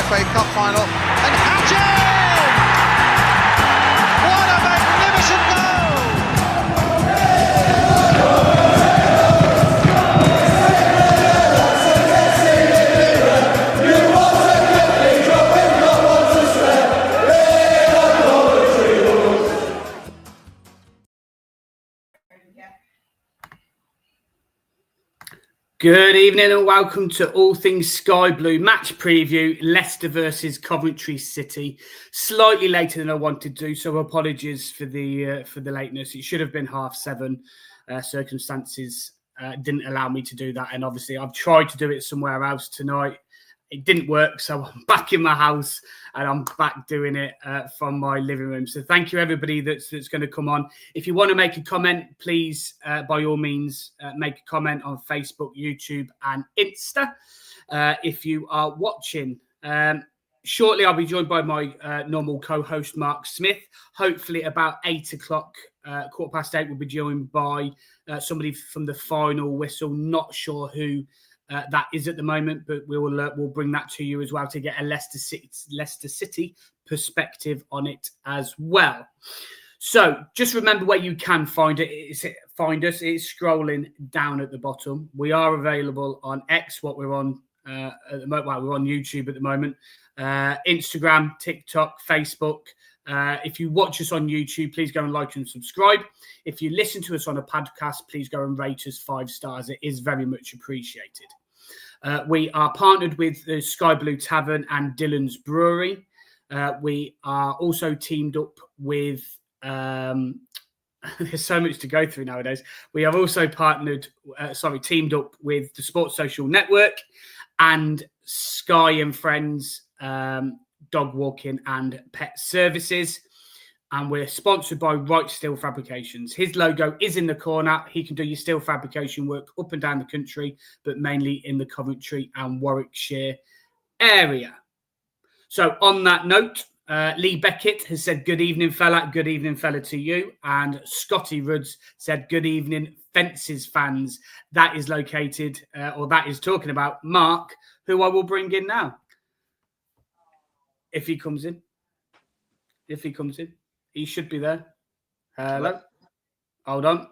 FA Cup final. And Hatchin! What a magnificent goal! Good evening and welcome to All Things Sky Blue match preview, Leicester versus Coventry City. Slightly later than I wanted to, so apologies for the lateness. It should have been 7:30. Circumstances didn't allow me to do that, and obviously I've tried to do it somewhere else tonight. It didn't work, so I'm back in my house and I'm back doing it from my living room. So thank you, everybody that's going to come on. If you want to make a comment, please, by all means, make a comment on Facebook, YouTube and Insta. If you are watching, shortly I'll be joined by my normal co-host, Mark Smith. Hopefully about 8 o'clock, 8:15, we'll be joined by somebody from the final whistle. Not sure who that is at the moment, but we'll bring that to you as well to get a Leicester City perspective on it as well. So just remember where you can find it. Find us. It's scrolling down at the bottom. We are available on X. What we're on at the moment. Well, we're on YouTube at the moment. Instagram, TikTok, Facebook. If you watch us on YouTube, please go and like and subscribe. If you listen to us on a podcast, please go and rate us 5 stars. It is very much appreciated. We are partnered with the Sky Blue Tavern and Dylan's Brewery. We are also teamed up with... there's so much to go through nowadays. We have also teamed up with the Sports Social Network and Sky and Friends Dog Walking and Pet Services. And we're sponsored by Right Steel Fabrications. His logo is in the corner. He can do your steel fabrication work up and down the country, but mainly in the Coventry and Warwickshire area. So on that note, Lee Beckett has said, good evening, fella. Good evening, fella, to you. And Scotty Rudds said, good evening, Fences fans. That is located, or that is talking about Mark, who I will bring in now. If he comes in. He should be there. Hello. Hold on.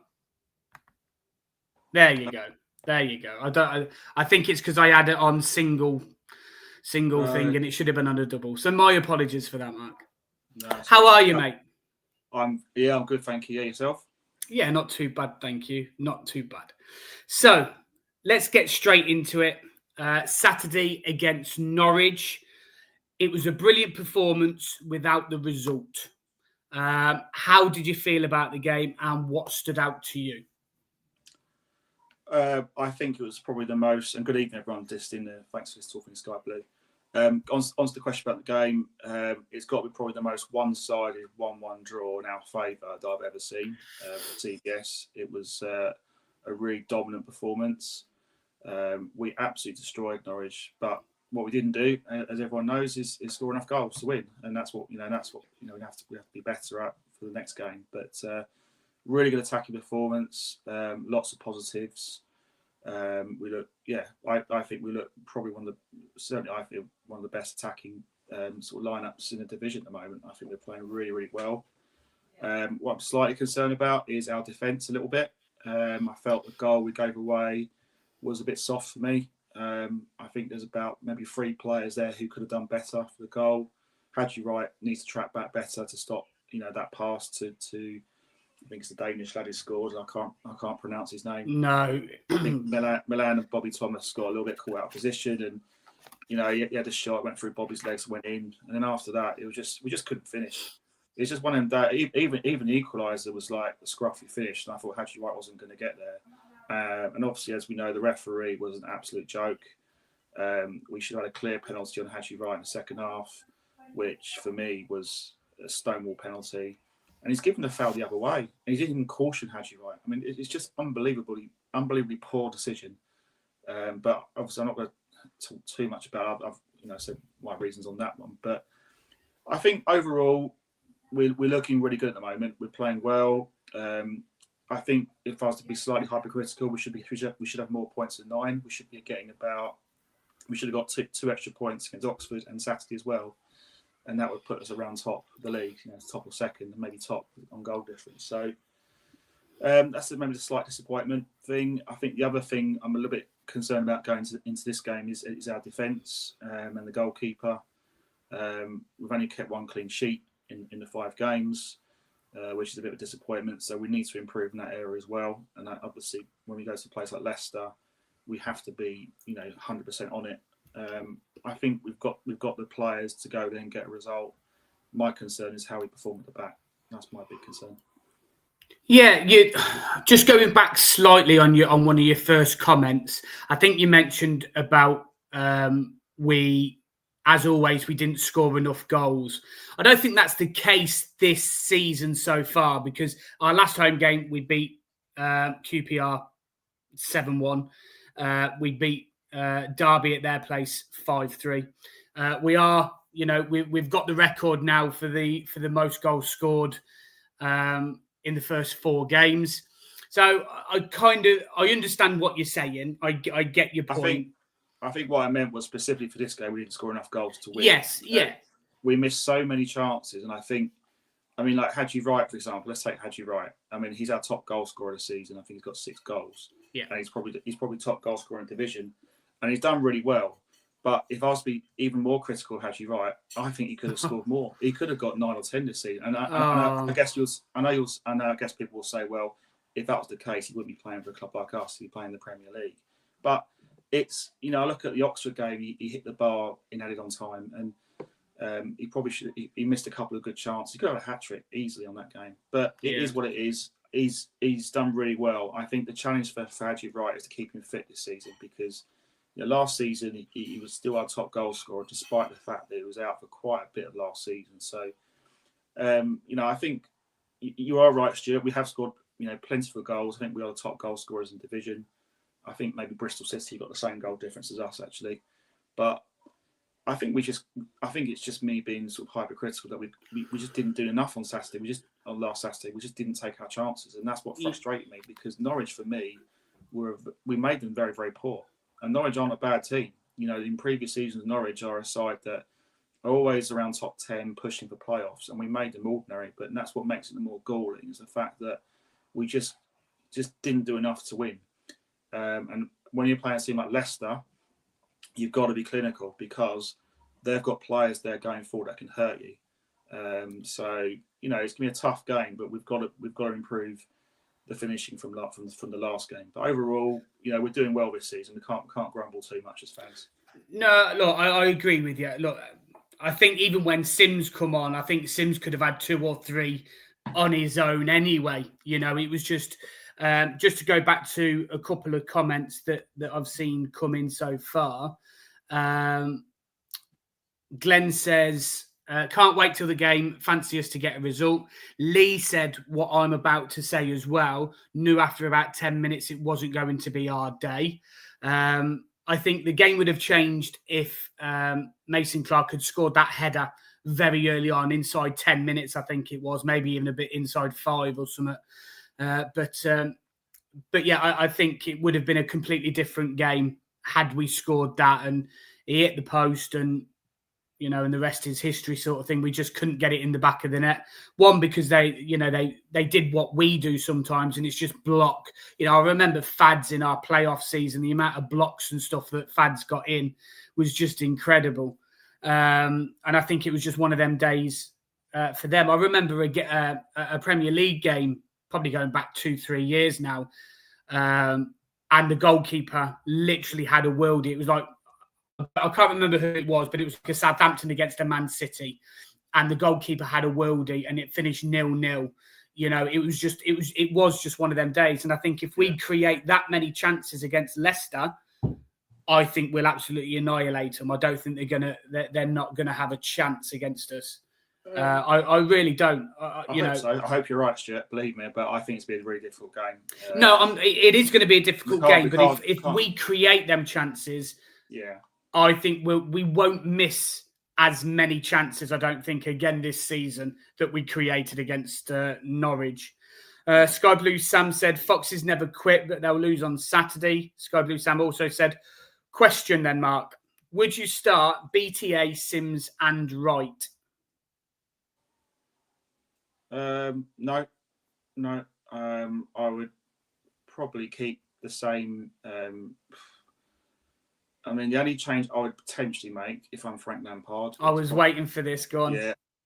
There you go. I think it's because I had it on single thing, and it should have been on a double. So my apologies for that, Mark. No, how are you, mate? I'm good, thank you. Yeah, yourself? Yeah, not too bad, thank you. Not too bad. So let's get straight into it. Saturday against Norwich. It was a brilliant performance without the result. How did you feel about the game and what stood out to you? I think it was probably the most, and good evening everyone just in there. Thanks for talking to Sky Blue. On to the question about the game, it's got to be probably the most one-sided 1-1 draw in our favour that I've ever seen for TBS. It was a really dominant performance. We absolutely destroyed Norwich, but what we didn't do, as everyone knows, is score enough goals to win, and that's what we have to be better at for the next game. But really good attacking performance, lots of positives. I think we look probably one of the best attacking sort of lineups in the division at the moment. I think we're playing really, really well. What I'm slightly concerned about is our defence a little bit. I felt the goal we gave away was a bit soft for me. I think there's about maybe 3 players there who could have done better for the goal. Hadji Wright needs to track back better to stop, that pass to I think it's the Danish lad who scored. I can't pronounce his name. No, I think Milan and Bobby Thomas got a little bit caught out of position, and he had a shot, went through Bobby's legs, went in, and then after that, we just couldn't finish. It's just one of them that even the equaliser was like a scruffy finish, and I thought Hadji Wright wasn't going to get there. And obviously, as we know, the referee was an absolute joke. We should have had a clear penalty on Hadji Wright in the second half, which for me was a stonewall penalty. And he's given the foul the other way. And he didn't even caution Hadji Wright. I mean, it's just unbelievably poor decision. But obviously, I'm not going to talk too much about it. I've said my reasons on that one. But I think overall, we're looking really good at the moment. We're playing well. I think if I was to be slightly hypercritical, we should have more points than 9. We should be getting about We should have got two extra points against Oxford and Saturday as well, and that would put us around top of the league, top or second, and maybe top on goal difference. So that's maybe the slight disappointment thing. I think the other thing I'm a little bit concerned about going into this game is our defence and the goalkeeper. We've only kept one clean sheet in the 5 games, which is a bit of a disappointment. So we need to improve in that area as well. And obviously, when we go to a place like Leicester, we have to be 100% on it. I think we've got the players to go there and get a result. My concern is how we perform at the back. That's my big concern. Yeah, you just going back slightly on one of your first comments. I think you mentioned about we, as always, we didn't score enough goals. I don't think that's the case this season so far, because our last home game we beat QPR 7-1. We beat Derby at their place 5-3. We are, we've got the record now for the most goals scored in the first 4 games. So I understand what you're saying. I get your point. I think what I meant was specifically for this game, we didn't score enough goals to win. Yes, yeah. We missed so many chances, and I think, like Hadji Wright, for example. Let's take Hadji Wright. He's our top goal scorer of the season. I think he's got 6 goals. Yeah, and he's probably top goal scorer in the division, and he's done really well. But if I was to be even more critical of Hadji Wright, I think he could have scored more. He could have got 9 or 10 this season. And I guess people will say, well, if that was the case, he wouldn't be playing for a club like us. He'd be playing in the Premier League. But it's, I look at the Oxford game. He hit the bar in added on time, and he probably should. He missed a couple of good chances. He could have a hat trick easily on that game. But it is what it is. He's done really well. I think the challenge for Hadji Wright is to keep him fit this season, because last season he was still our top goal scorer, despite the fact that he was out for quite a bit of last season. So, I think you are right, Stuart. We have scored, plentiful goals. I think we are the top goal scorers in division. I think maybe Bristol City got the same goal difference as us, actually. But I think it's just me being sort of hypercritical that we just didn't do enough on Saturday. On last Saturday, we just didn't take our chances, and that's what frustrated me, because Norwich, for me, we made them very, very poor. And Norwich aren't a bad team. In previous seasons, Norwich are a side that are always around top 10, pushing for playoffs, and we made them ordinary. But that's what makes it more galling, is the fact that we just didn't do enough to win. And when you're playing a team like Leicester, you've got to be clinical, because they've got players there going forward that can hurt you. So it's going to be a tough game, but we've got to improve the finishing from the last game. But overall, we're doing well this season. We can't grumble too much as fans. No, look, I agree with you. Look, I think even when Sims come on, I think Sims could have had 2 or 3 on his own anyway. It was just to go back to a couple of comments that I've seen come in so far. Glenn says, can't wait till the game. Fancy us to get a result. Lee said what I'm about to say as well. Knew after about 10 minutes it wasn't going to be our day. I think the game would have changed if Mason Clark had scored that header very early on, inside 10 minutes, I think it was, maybe even a bit inside 5 or something. But yeah, I think it would have been a completely different game had we scored that, and he hit the post, and and the rest is history, sort of thing. We just couldn't get it in the back of the net. One, because they did what we do sometimes, and it's just block. I remember Fads in our playoff season, the amount of blocks and stuff that Fads got in was just incredible. And I think it was just one of them days for them. I remember a Premier League game, probably going back 2-3 years now, and the goalkeeper literally had a worldie. It was like, I can't remember who it was, but it was like a Southampton against a Man City, and the goalkeeper had a worldie, and it finished 0-0. It was just one of them days. And I think if we create that many chances against Leicester, I think we'll absolutely annihilate them. I don't think they're not gonna have a chance against us. I really don't. I hope you're right, Stuart. Believe me, but I think it's been a really difficult game. It is going to be a difficult game. But if we create them chances, I think we won't miss as many chances, I don't think, again this season that we created against Norwich. Sky Blue Sam said, Foxes never quit, but they'll lose on Saturday. Sky Blue Sam also said, question then, Mark. would you start BTA, Sims, and Wright? No. I would probably keep the same. I mean, the only change I would potentially make if I'm Frank Lampard. I was waiting for this. Go on.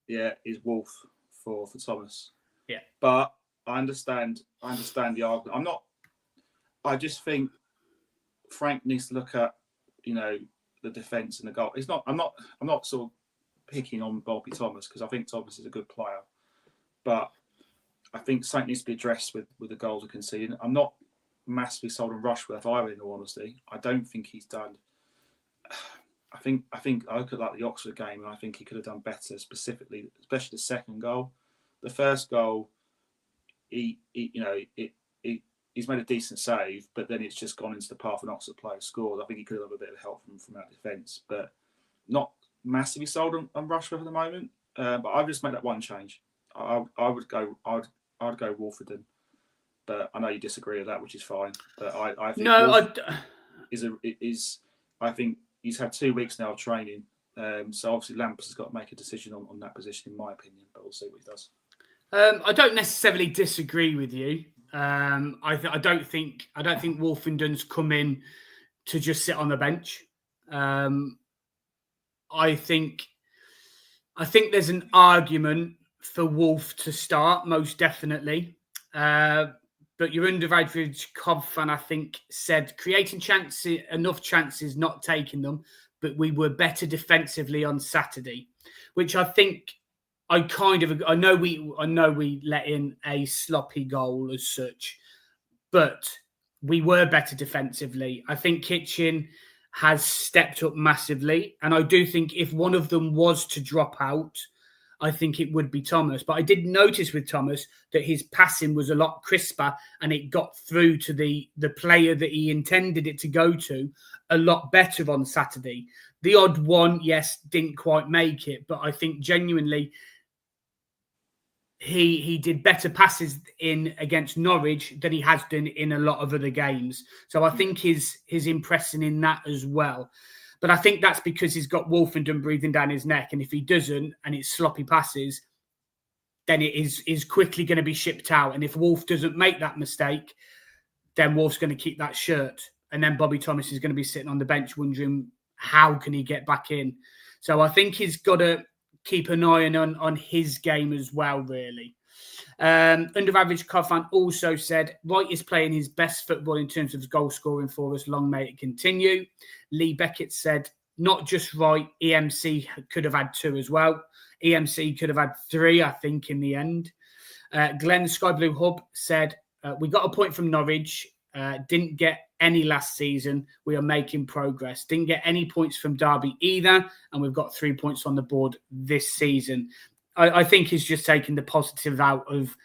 Yeah, is Wolf for Thomas. Yeah, but I understand the argument. I just think Frank needs to look at the defence and the goal. I'm not sort of picking on Bobby Thomas because I think Thomas is a good player, but I think something needs to be addressed with the goals we're conceding. I'm not massively sold on Rushworth either, in all honesty. I don't think he's done. I think I look at the Oxford game and I think he could have done better, specifically, especially the second goal. The first goal, he's made a decent save, but then it's just gone into the path an Oxford player scored. I think he could have a bit of help from that defence, but not massively sold on Rushworth at the moment. But I've just made that one change. I would go Wolfenden, but I know you disagree with that, which is fine. But I think I think he's had 2 weeks now of training, so obviously Lampers has got to make a decision on that position, in my opinion. But we'll see what he does. I don't necessarily disagree with you. I don't think Wolfenden's come in to just sit on the bench. I think there's an argument for Wolf to start, most definitely. But your under-average Cov fan, I think, said creating enough chances, not taking them, but we were better defensively on Saturday, which I think I know we let in a sloppy goal as such, but we were better defensively. I think Kitchen has stepped up massively, and I do think if one of them was to drop out, I think it would be Thomas. But I did notice with Thomas that his passing was a lot crisper and it got through to the player that he intended it to go to a lot better on Saturday. The odd one, yes, didn't quite make it, but I think genuinely he did better passes in against Norwich than he has done in a lot of other games. So I think his impressing in that as well. But I think that's because he's got Wolfenden breathing down his neck. And if he doesn't, and it's sloppy passes, then it is quickly going to be shipped out. And if Wolf doesn't make that mistake, then Wolf's going to keep that shirt. And then Bobby Thomas is going to be sitting on the bench wondering, how can he get back in? So I think he's got to keep an eye on his game as well, really. Under average Cov fan also said, Wright is playing his best football in terms of goal scoring for us. Long may it continue. Lee Beckett said, not just Wright, EMC could have had 2 as well. EMC could have had 3, I think, in the end. Glenn Sky Blue Hub said, we got a point from Norwich. Didn't get any last season. We are making progress. Didn't get any points from Derby either. And we've got 3 points on the board this season. I think he's just taking the positive out of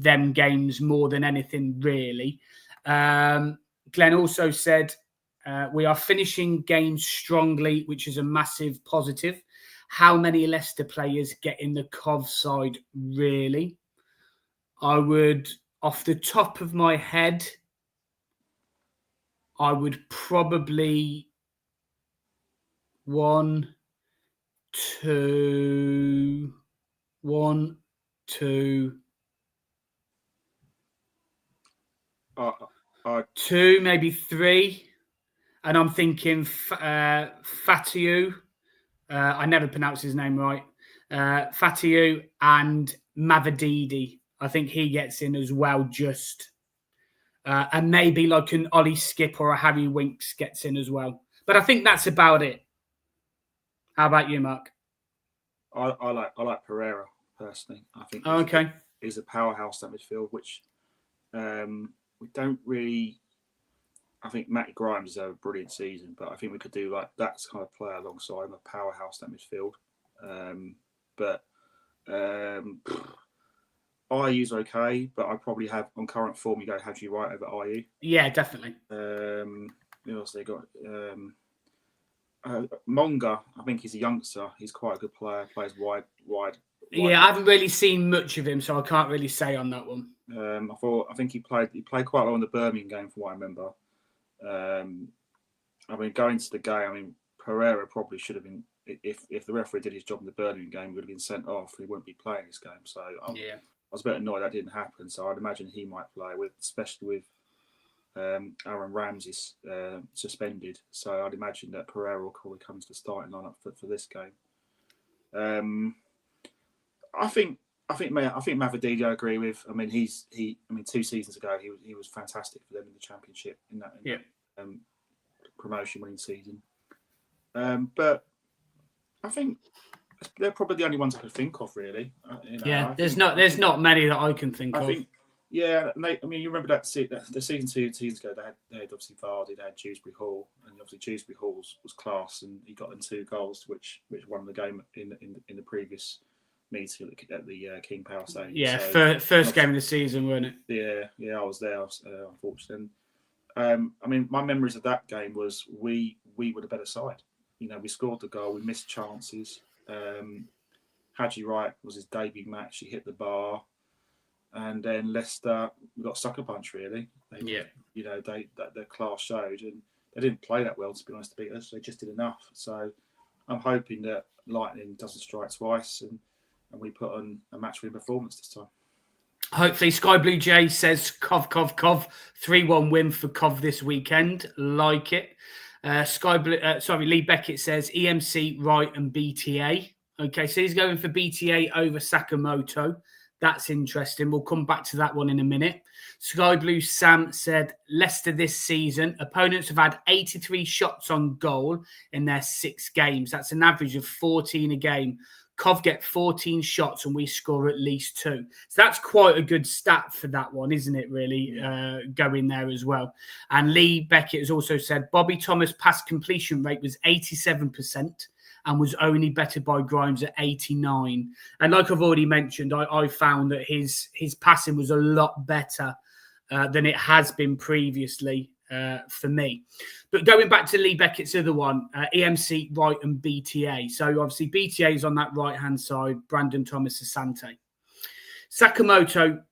them games more than anything, really. Glenn also said, we are finishing games strongly, which is a massive positive. How many Leicester players get in the Cov side, really? I would, off the top of my head, I would probably 1, 2, 2, maybe 3. And I'm thinking Fatiu. I never pronounce his name right. Fatiu and Mavadidi. I think he gets in as well, just. And maybe like an Ollie Skip or a Harry Winks gets in as well. But I think that's about it. How about you, Mark? I like Pereira personally. I think he's a powerhouse at midfield, which we don't really. I think Matty Grimes has had a brilliant season, but I think we could do like that kind of player alongside him, a powerhouse at midfield. IU's okay, but I probably have on current form. You go Hadji Wright over IU. Yeah, definitely. Who else they got? Monga, I think he's a youngster. He's quite a good player. Plays wide. Yeah, I haven't really seen much of him, so I can't really say on that one. I think he played quite well in the Birmingham game, from what I remember. Going to the game, Pereira probably should have been. If the referee did his job in the Birmingham game, he would have been sent off. He wouldn't be playing this game. So I was a bit annoyed that didn't happen. So I'd imagine he might play especially with Aaron Ramsey suspended. So I'd imagine that Pereira will probably come to the starting lineup for this game. I think Mavididi I agree with. I mean, 2 seasons ago he was fantastic for them in the Championship in that promotion winning season. But I think they're probably the only ones I could think of, really. There's not many that I can think of. I think, you remember that the season 2 seasons ago, they had obviously Vardy, they had Dewsbury Hall, and obviously Dewsbury Hall was class, and he got them 2 goals, which won the game in the previous meeting at the King Power Stadium. Yeah, so, first game of the season, wasn't it? Yeah, I was there, unfortunately. My memories of that game was we were the better side. We scored the goal, we missed chances. Haji Wright was his debut match. He hit the bar, and then Leicester got sucker punch. Really, their class showed, and they didn't play that well, to be honest, to beat us. They just did enough. So I'm hoping that lightning doesn't strike twice, and we put on a match-winning performance this time. Hopefully, Sky Blue Jay says Cov 3-1 win for Cov this weekend. Like it. Lee Beckett says EMC, Wright and BTA. Okay, so he's going for BTA over Sakamoto. That's interesting. We'll come back to that one in a minute. Sky Blue Sam said Leicester this season, opponents have had 83 shots on goal in their 6 games. That's an average of 14 a game. Cov get 14 shots and we score at least 2. So that's quite a good stat for that one, isn't it, really, going there as well. And Lee Beckett has also said Bobby Thomas' pass completion rate was 87% and was only bettered by Grimes at 89. And like I've already mentioned, I found that his passing was a lot better than it has been previously for me. But going back to Lee Beckett's other one, EMC, Wright and BTA. So obviously BTA is on that right-hand side, Brandon Thomas Asante. Sakamoto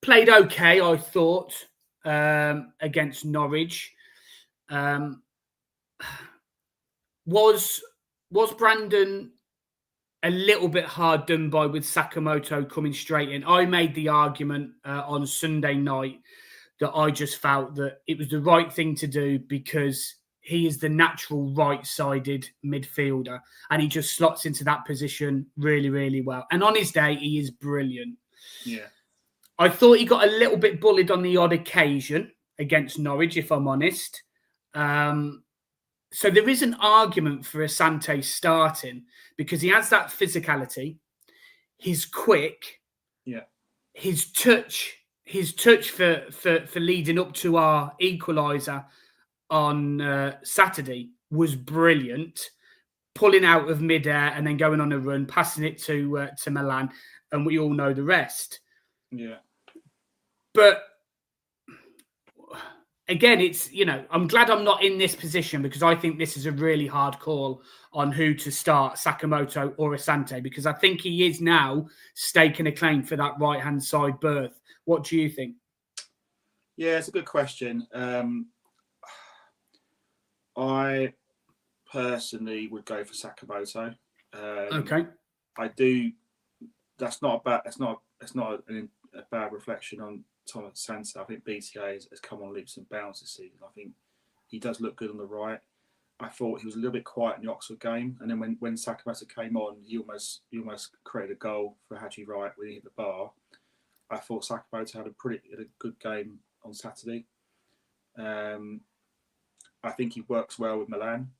played okay, I thought, against Norwich. Was Brandon a little bit hard done by with Sakamoto coming straight in? I made the argument on Sunday night that I just felt that it was the right thing to do because he is the natural right-sided midfielder and he just slots into that position really, really well. And on his day, he is brilliant. Yeah. I thought he got a little bit bullied on the odd occasion against Norwich, if I'm honest. So there is an argument for Asante starting because he has that physicality, he's quick, his touch for leading up to our equaliser on Saturday was brilliant, pulling out of midair and then going on a run, passing it to Milan, and we all know the rest. Yeah. But again, it's, I'm glad I'm not in this position because I think this is a really hard call on who to start, Sakamoto or Asante, because I think he is now staking a claim for that right-hand side berth. What do you think? Yeah, it's a good question. I personally would go for Sakamoto. Okay. I do. That's not a bad reflection on Thomas Asante. I think BTA has come on leaps and bounds this season. I think he does look good on the right. I thought he was a little bit quiet in the Oxford game, and then when Sakamoto came on, he almost created a goal for Haji Wright when he hit the bar. I thought Sakamoto had a good game on Saturday. I think he works well with Milan.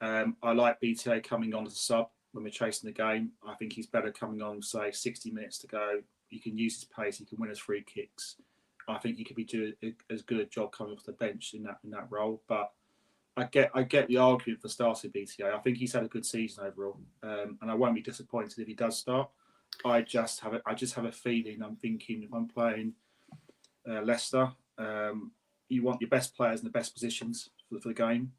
I like BTA coming on as a sub when we're chasing the game. I think he's better coming on, say, 60 minutes to go. He can use his pace. He can win his free kicks. I think he could be doing as good a job coming off the bench in that role. But I get the argument for starting BTA. I think he's had a good season overall, and I won't be disappointed if he does start. I just have a feeling. I'm thinking if I'm playing Leicester, you want your best players in the best positions for the game.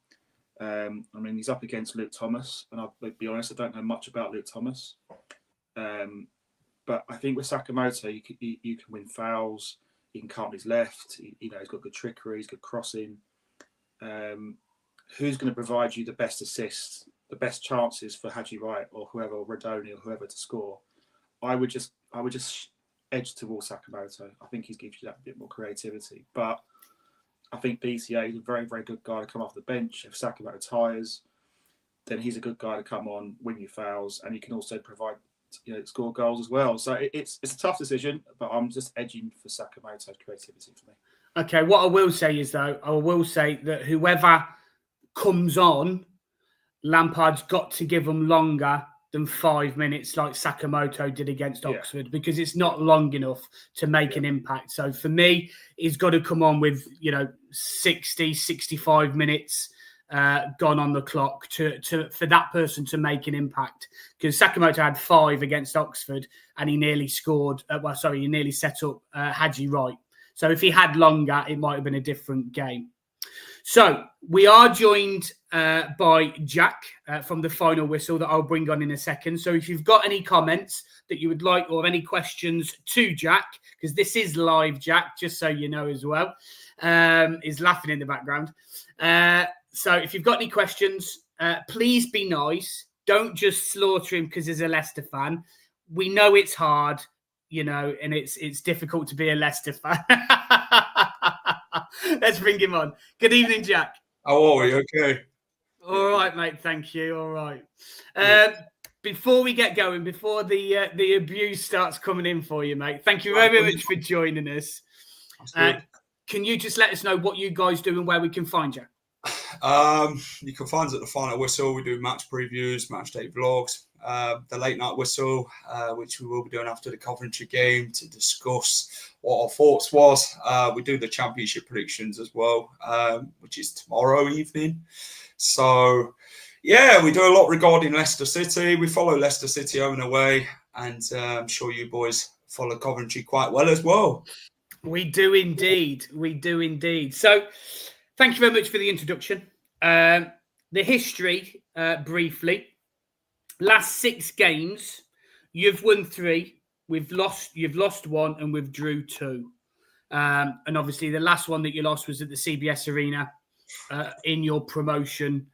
He's up against Luke Thomas, and I'll be honest, I don't know much about Luke Thomas. But I think with Sakamoto, you can win fouls. He can cut on his left. He's got good trickery. He's good crossing. who's going to provide you the best assists, the best chances for Haji Wright or whoever, or Radoni or whoever to score, I would just edge towards Sakamoto. I think he gives you that bit more creativity. But I think BCA is a very, very good guy to come off the bench. If Sakamoto tires, then he's a good guy to come on, win your fouls, and he can also provide, score goals as well. So it's a tough decision, but I'm just edging for Sakamoto's creativity for me. Okay, what I will say is, though, that whoever comes on, Lampard's got to give them longer than 5 minutes like Sakamoto did against Oxford, because it's not long enough to make an impact. So for me, he's got to come on with, 60, 65 minutes gone on the clock for that person to make an impact. Because Sakamoto had 5 against Oxford and he nearly scored, he nearly set up Haji Wright. So if he had longer, it might have been a different game. So we are joined by Jack from the Final Whistle that I'll bring on in a second. So if you've got any comments that you would like or any questions to Jack, because this is live, Jack, just so you know as well, is laughing in the background. So if you've got any questions, please be nice. Don't just slaughter him because he's a Leicester fan. We know it's hard, and it's difficult to be a Leicester fan. Let's bring him on. Good evening, Jack. How are we? Okay. All right, mate. Thank you. All right. Before we get going, before the abuse starts coming in for you, mate, thank you very much for joining us. Can you just let us know what you guys do and where we can find you? You can find us at the Final Whistle. We do match previews, match day vlogs, the late night whistle, which we will be doing after the Coventry game to discuss what our thoughts was. We do the championship predictions as well, which is tomorrow evening. So, yeah, we do a lot regarding Leicester City. We follow Leicester City home and away, and I'm sure you boys follow Coventry quite well as well. We do indeed. We do indeed. So, thank you very much for the introduction. The history, briefly. Last 6 games, you've won 3. You've lost 1, and we've drew 2. And obviously, the last one that you lost was at the CBS Arena in your promotion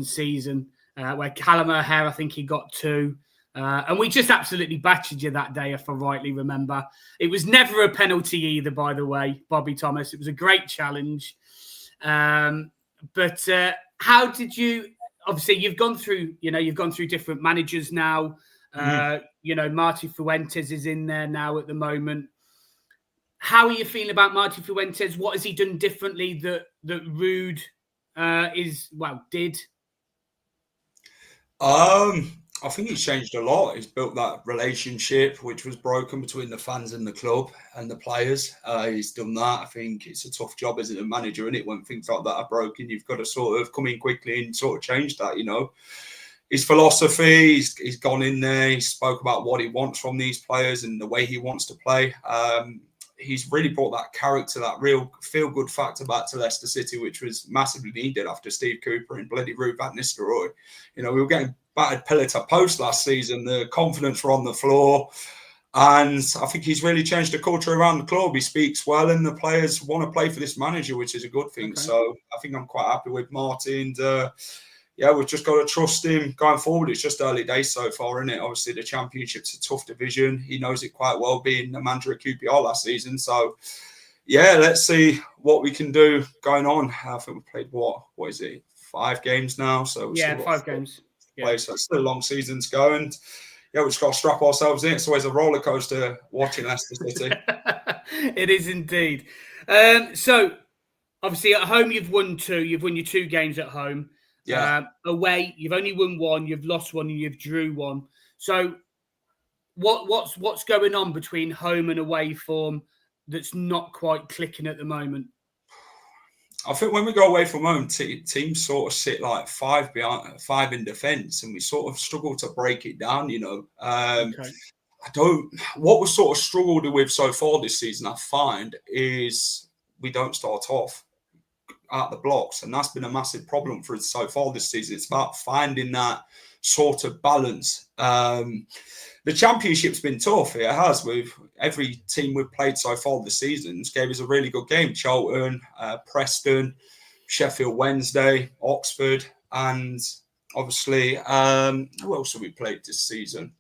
season, where Callum O'Hare, I think he got 2. And we just absolutely battered you that day, if I rightly remember. It was never a penalty either, by the way, Bobby Thomas. It was a great challenge. But how did you? Obviously, you've gone through different managers now. Marty Fuentes is in there now at the moment. How are you feeling about Marty Fuentes? What has he done differently that Rude did? I think he's changed a lot. He's built that relationship which was broken between the fans and the club and the players. He's done that. I think it's a tough job as a manager, isn't it? When things like that are broken, you've got to sort of come in quickly and sort of change that, His philosophy, he's gone in there, he spoke about what he wants from these players and the way he wants to play. He's really brought that character, that real feel-good factor back to Leicester City, which was massively needed after Steve Cooper and bloody Ruud van Nistelrooy. We were getting battered pillar to post last season. The confidence were on the floor. And I think he's really changed the culture around the club. He speaks well and the players want to play for this manager, which is a good thing. Okay. So I think I'm quite happy with Martin. We've just got to trust him going forward. It's just early days so far, isn't it? Obviously, the Championship's a tough division. He knows it quite well, being the manager at QPR last season. So, let's see what we can do going on. I think we've played, what is it, 5 games now? So 5 games. So it's still a long season to go. And, we've just got to strap ourselves in. It's always a roller coaster watching Leicester City. It is indeed. So, obviously, at home, you've won 2. You've won your 2 games at home. Away, you've only won 1, you've lost 1, and you've drew 1. So, what's going on between home and away form that's not quite clicking at the moment? I think when we go away from home, teams sort of sit like 5 in defence, and we sort of struggle to break it down. What we sort of struggled with so far this season, I find, is we don't start off at the blocks, and that's been a massive problem for us so far this season. It's about finding that sort of balance. The Championship's been tough. It has. With every team we've played so far this season, gave us a really good game. Charlton, Preston, Sheffield Wednesday, Oxford, and obviously, who else have we played this season?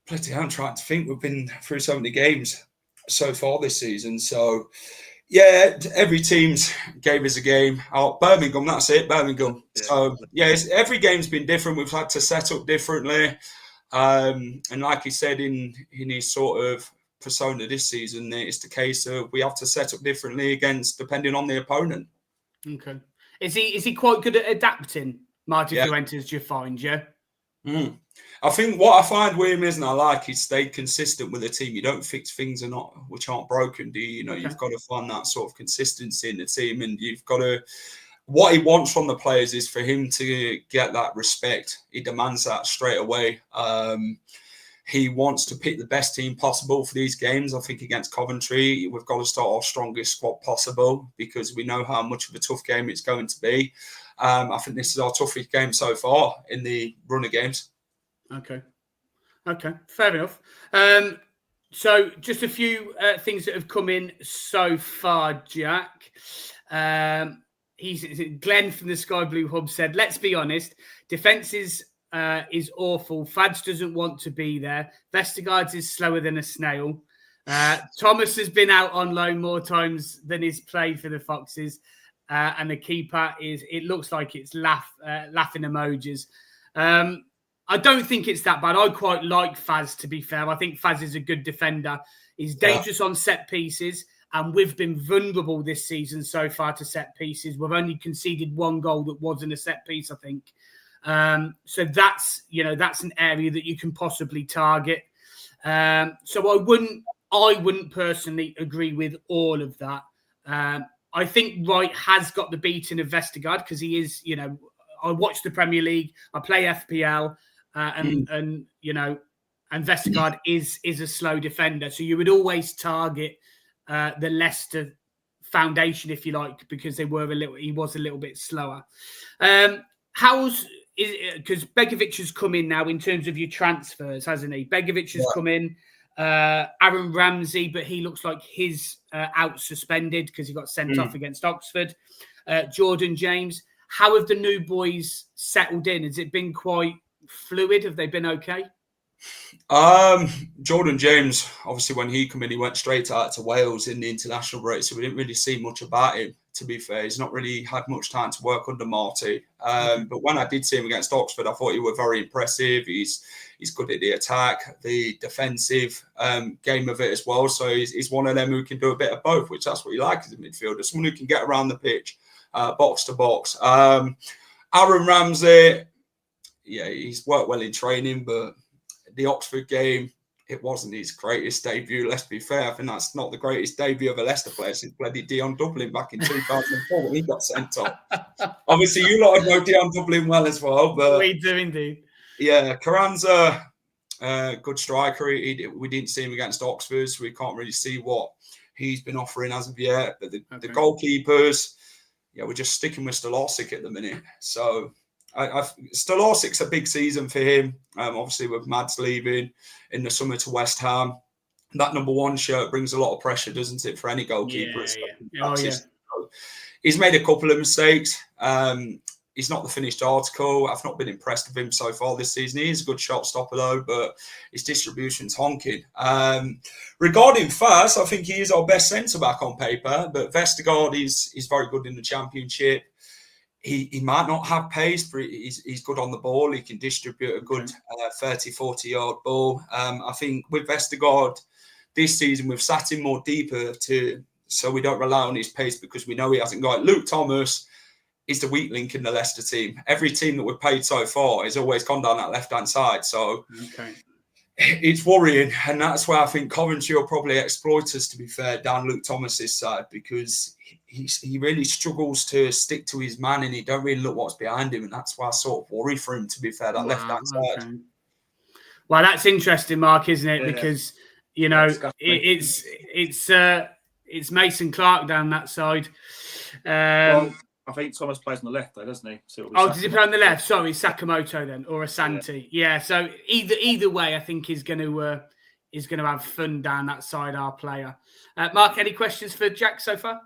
Bloody hell, I'm trying to think. We've been through so many games so far this season. So, yeah, every team's gave us a game. Oh, Birmingham, that's it, Birmingham. Yeah. So, yeah, every game's been different. We've had to set up differently. And like he said in his sort of persona this season, it's the case of we have to set up differently depending on the opponent. Okay. Is he quite good at adapting, Martin Fuentes, do you find, yeah? I think what I find with him is, and I like, is stay consistent with the team. You don't fix things which aren't broken, do you? You know, You've got to find that sort of consistency in the team, and you've got to. What he wants from the players is for him to get that respect. He demands that straight away. He wants to pick the best team possible for these games. I think against Coventry, we've got to start our strongest squad possible because we know how much of a tough game it's going to be. I think this is our toughest game so far in the run of games. Okay, fair enough. So just a few things that have come in so far, Jack. Glenn from the Sky Blue Hub said, let's be honest, defence is awful. Fads doesn't want to be there. Vestergaard's is slower than a snail. Thomas has been out on loan more times than he's played for the Foxes. And the keeper it looks like it's laughing emojis. I don't think it's that bad. I quite like Faz, to be fair. I think Faz is a good defender. He's dangerous on set pieces. And we've been vulnerable this season so far to set pieces. We've only conceded one goal that wasn't a set piece, I think. So that's an area that you can possibly target. So I wouldn't personally agree with all of that. I think Wright has got the beating of Vestergaard because he is, I watch the Premier League, I play FPL, and Vestergaard is a slow defender. So you would always target the Leicester foundation, if you like, because he was a little bit slower. Because Begovic has come in now in terms of your transfers, hasn't he? Begovic has come in. Aaron Ramsey, but he looks like he's out suspended because he got sent off against Oxford. Jordan James. How have the new boys settled in? Has it been quite fluid? Have they been okay? Jordan James, obviously, when he came in, he went straight out to Wales in the international break, so we didn't really see much about him, to be fair. He's not really had much time to work under Marty. But when I did see him against Oxford, I thought he was very impressive. He's good at the attack, the defensive game of it as well. So he's one of them who can do a bit of both, which that's what you like as a midfielder, someone who can get around the pitch, box to box. Aaron Ramsey, he's worked well in training, but the Oxford game, it wasn't his greatest debut, let's be fair. I think that's not the greatest debut of a Leicester player since bloody Dion Dublin back in 2004 when he got sent off. Obviously, you lot know Dion Dublin well as well. But we do indeed. Yeah, Carranza, good striker. We didn't see him against Oxford, so we can't really see what he's been offering as of yet. But the goalkeepers, we're just sticking with Stolosic at the minute. So Stolasic's a big season for him. Obviously, with Mads leaving in the summer to West Ham, that number one shirt brings a lot of pressure, doesn't it, for any goalkeeper? He's made a couple of mistakes. He's not the finished article. I've not been impressed with him so far this season. He is a good shot stopper, though, but his distribution's honking. Regarding Faz, I think he is our best centre-back on paper, but Vestergaard is very good in the Championship. He might not have pace, but he's good on the ball. He can distribute a good 30, 40-yard ball. I think with Vestergaard this season, we've sat him more deeper so we don't rely on his pace because we know he hasn't got it. Luke Thomas is the weak link in the Leicester team. Every team that we've played so far has always gone down that left-hand side. So it's worrying. And that's where I think Coventry will probably exploit us, to be fair, down Luke Thomas's side, because he really struggles to stick to his man and he don't really look what's behind him. And that's why I sort of worry for him, to be fair, that left-hand side. Well, that's interesting, Mark, isn't it? Yeah. Because, it's Mason Clark down that side. I think Thomas plays on the left, though, doesn't he? So does he play on the left? Sorry, Sakamoto then, or Asante. Yeah. So either way, I think he's going to have fun down that side. Our player, Mark. Any questions for Jack so far?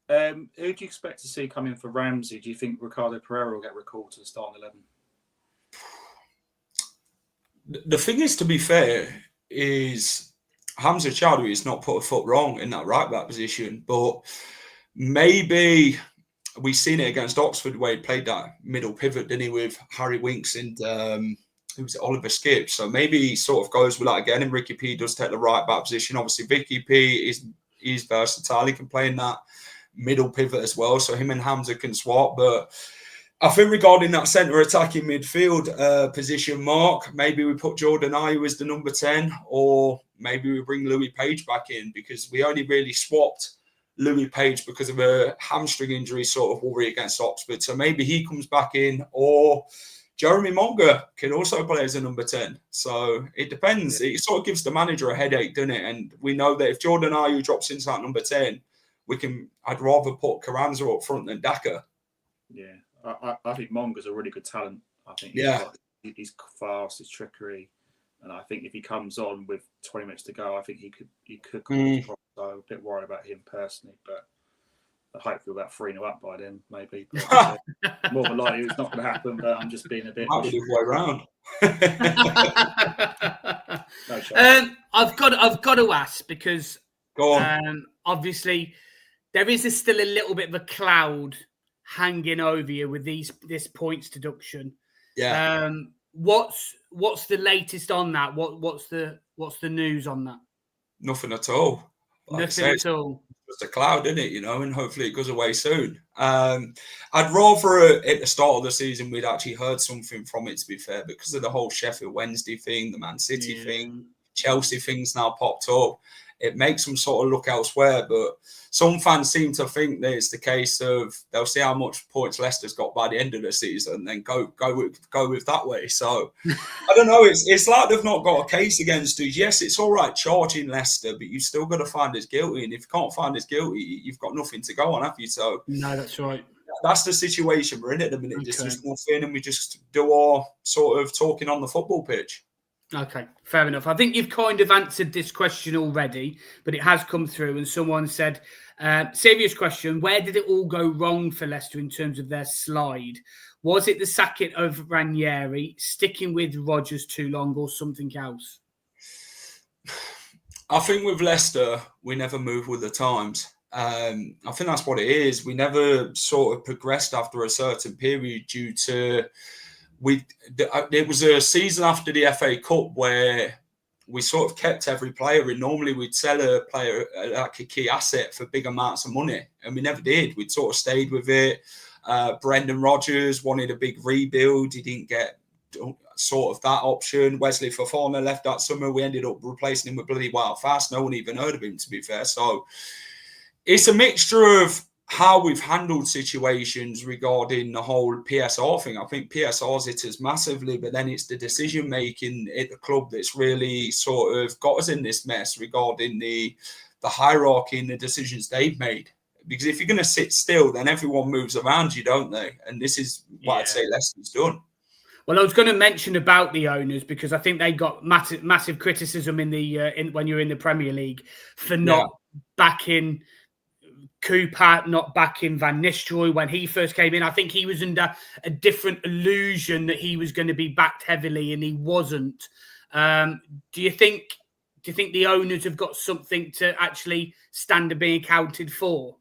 Who do you expect to see come in for Ramsey? Do you think Ricardo Pereira will get recalled to the starting 11? The thing is, to be fair, is Hamza Chowdhury has not put a foot wrong in that right back position, but maybe we've seen it against Oxford where he played that middle pivot, didn't he, with Harry Winks and who was it, Oliver Skipp. So maybe he sort of goes with that again, and Ricky P does take the right back position. Obviously, Vicky P is versatile. He can play in that middle pivot as well, so him and Hamza can swap. But I think regarding that centre attacking midfield position, Mark, maybe we put Jordan Ayew as the number 10, or maybe we bring Louis Page back in, because we only really swapped Louis Page because of a hamstring injury sort of worry against Oxford. So maybe he comes back in, or Jeremy Monga can also play as a number 10. So it depends. It sort of gives the manager a headache, doesn't it? And we know that if Jordan Ayew drops into that number 10, I'd rather put Carranza up front than Daka. Yeah. I think Monga's a really good talent. I think he's fast, he's trickery, and I think if he comes on with 20 minutes to go, I think he could cause problems. So I'm a bit worried about him personally, but I hope we're about 3-0 up by then, maybe. But, more than likely, it's not going to happen. But I'm just being a bit. Might be the way around. No I've got to ask, because Go on. obviously there is still a little bit of a cloud hanging over you with this points deduction. Yeah. What's the latest on that? What's the news on that? Nothing at all. Nothing at all. Just a cloud, isn't it? And hopefully it goes away soon. I'd rather at the start of the season we'd actually heard something from it, to be fair, because of the whole Sheffield Wednesday thing, the Man City thing, Chelsea thing's now popped up. It makes them sort of look elsewhere, but some fans seem to think that it's the case of they'll see how much points Leicester's got by the end of the season and then go with that way. So I don't know. It's like they've not got a case against us. Yes, it's all right charging Leicester, but you've still got to find us guilty. And if you can't find us guilty, you've got nothing to go on, have you? So no, that's right. That's the situation we're in at the minute. There's just nothing, and we just do our sort of talking on the football pitch. Okay, fair enough. I think you've kind of answered this question already, but it has come through, and someone said, serious question, where did it all go wrong for Leicester in terms of their slide? Was it the sacking of Ranieri, sticking with Rodgers too long, or something else? I think with Leicester, we never move with the times. I think that's what it is. We never sort of progressed after a certain period due to... It was a season after the FA Cup where we sort of kept every player, and normally we'd sell a player like a key asset for big amounts of money, and we never did. We'd sort of stayed with it. Brendan Rodgers wanted a big rebuild. He didn't get sort of that option. Wesley Fofana left that summer. We ended up replacing him with bloody Wild Fast. No one even heard of him, to be fair. So it's a mixture of how we've handled situations regarding the whole PSR thing. I think PSR's hit us massively, but then it's the decision making at the club that's really sort of got us in this mess regarding the hierarchy and the decisions they've made. Because if you're going to sit still, then everyone moves around you, don't they? And this is what I'd say Leicester's done. Well, I was going to mention about the owners, because I think they got massive criticism in the when you're in the Premier League for not backing Cooper, not backing Van Nistelrooy when he first came in. I think he was under a different illusion that he was going to be backed heavily, and he wasn't. Do you think the owners have got something to actually stand and be accounted for?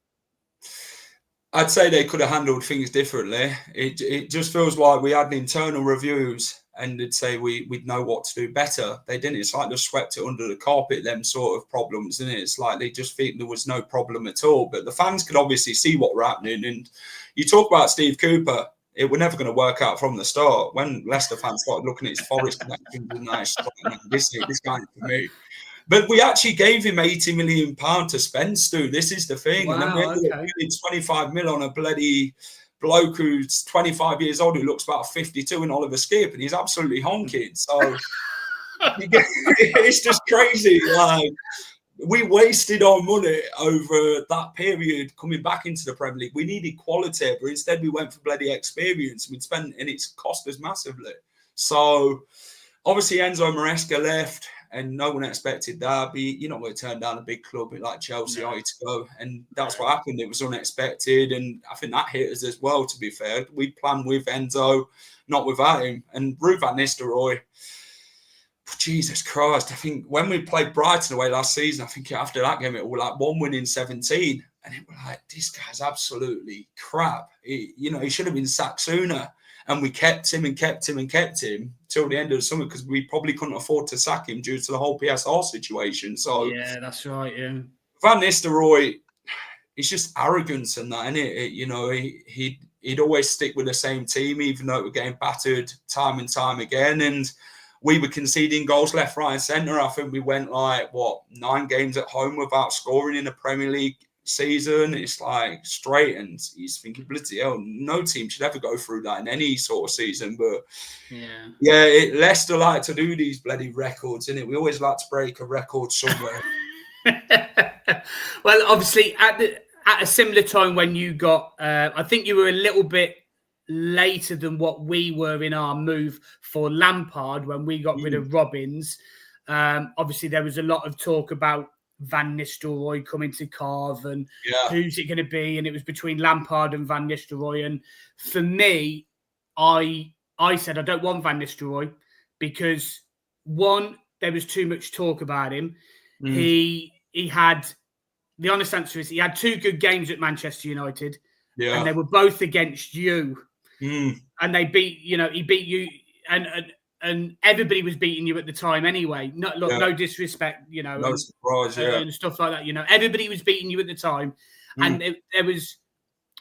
I'd say they could have handled things differently. It just feels like we had internal reviews and they'd say we'd know what to do better. They didn't. It's like they swept it under the carpet, them sort of problems, isn't it? It's like they just think there was no problem at all. But the fans could obviously see what were happening. And you talk about Steve Cooper, it was never going to work out from the start. When Leicester fans started looking at his Forest connections, and this guy ain't for me. But we actually gave him £80 million to spend, Stu. This is the thing. Wow, and then we ended up spending 25 mil on a bloody bloke who's 25 years old, who looks about 52 in Oliver Skipp, and he's absolutely honking. So it's just crazy. Like, we wasted our money over that period coming back into the Premier League. We needed quality, but instead we went for bloody experience. We'd spent, and it's cost us massively. So obviously Enzo Maresca left. and no one expected Derby. You're not going to turn down a big club like Chelsea are to go, and that's what happened. It was unexpected, and I think that hit us as well. To be fair, we planned with Enzo, not without him, and Ruud van Nistelrooy. Jesus Christ! I think when we played Brighton away last season, I think after that game it was like 1 win in 17, and it was like, this guy's absolutely crap. He should have been sacked sooner. And we kept him and kept him and kept him till the end of the summer because we probably couldn't afford to sack him due to the whole PSR situation. So yeah, that's right. Yeah, Van Nistelrooy, it's just arrogance and that, innit? He'd always stick with the same team, even though it was getting battered time and time again. And we were conceding goals left, right, and centre. I think we went 9 games at home without scoring in the Premier League season. It's like straight, and he's thinking, bloody hell, no team should ever go through that in any sort of season. But Leicester like to do these bloody records, innit? We always like to break a record somewhere. Well, obviously at a similar time when you got I think you were a little bit later than what we were in our move for Lampard when we got rid of Robbins. Obviously there was a lot of talk about Van Nistelrooy coming to Cov and who's it going to be, and it was between Lampard and Van Nistelrooy. And for me, I said I don't want Van Nistelrooy because one, there was too much talk about him. He had, the honest answer is he had 2 good games at Manchester United, and they were both against you, and they beat he beat you, and everybody was beating you at the time anyway. No disrespect, no surprise, and stuff like that. Everybody was beating you at the time, and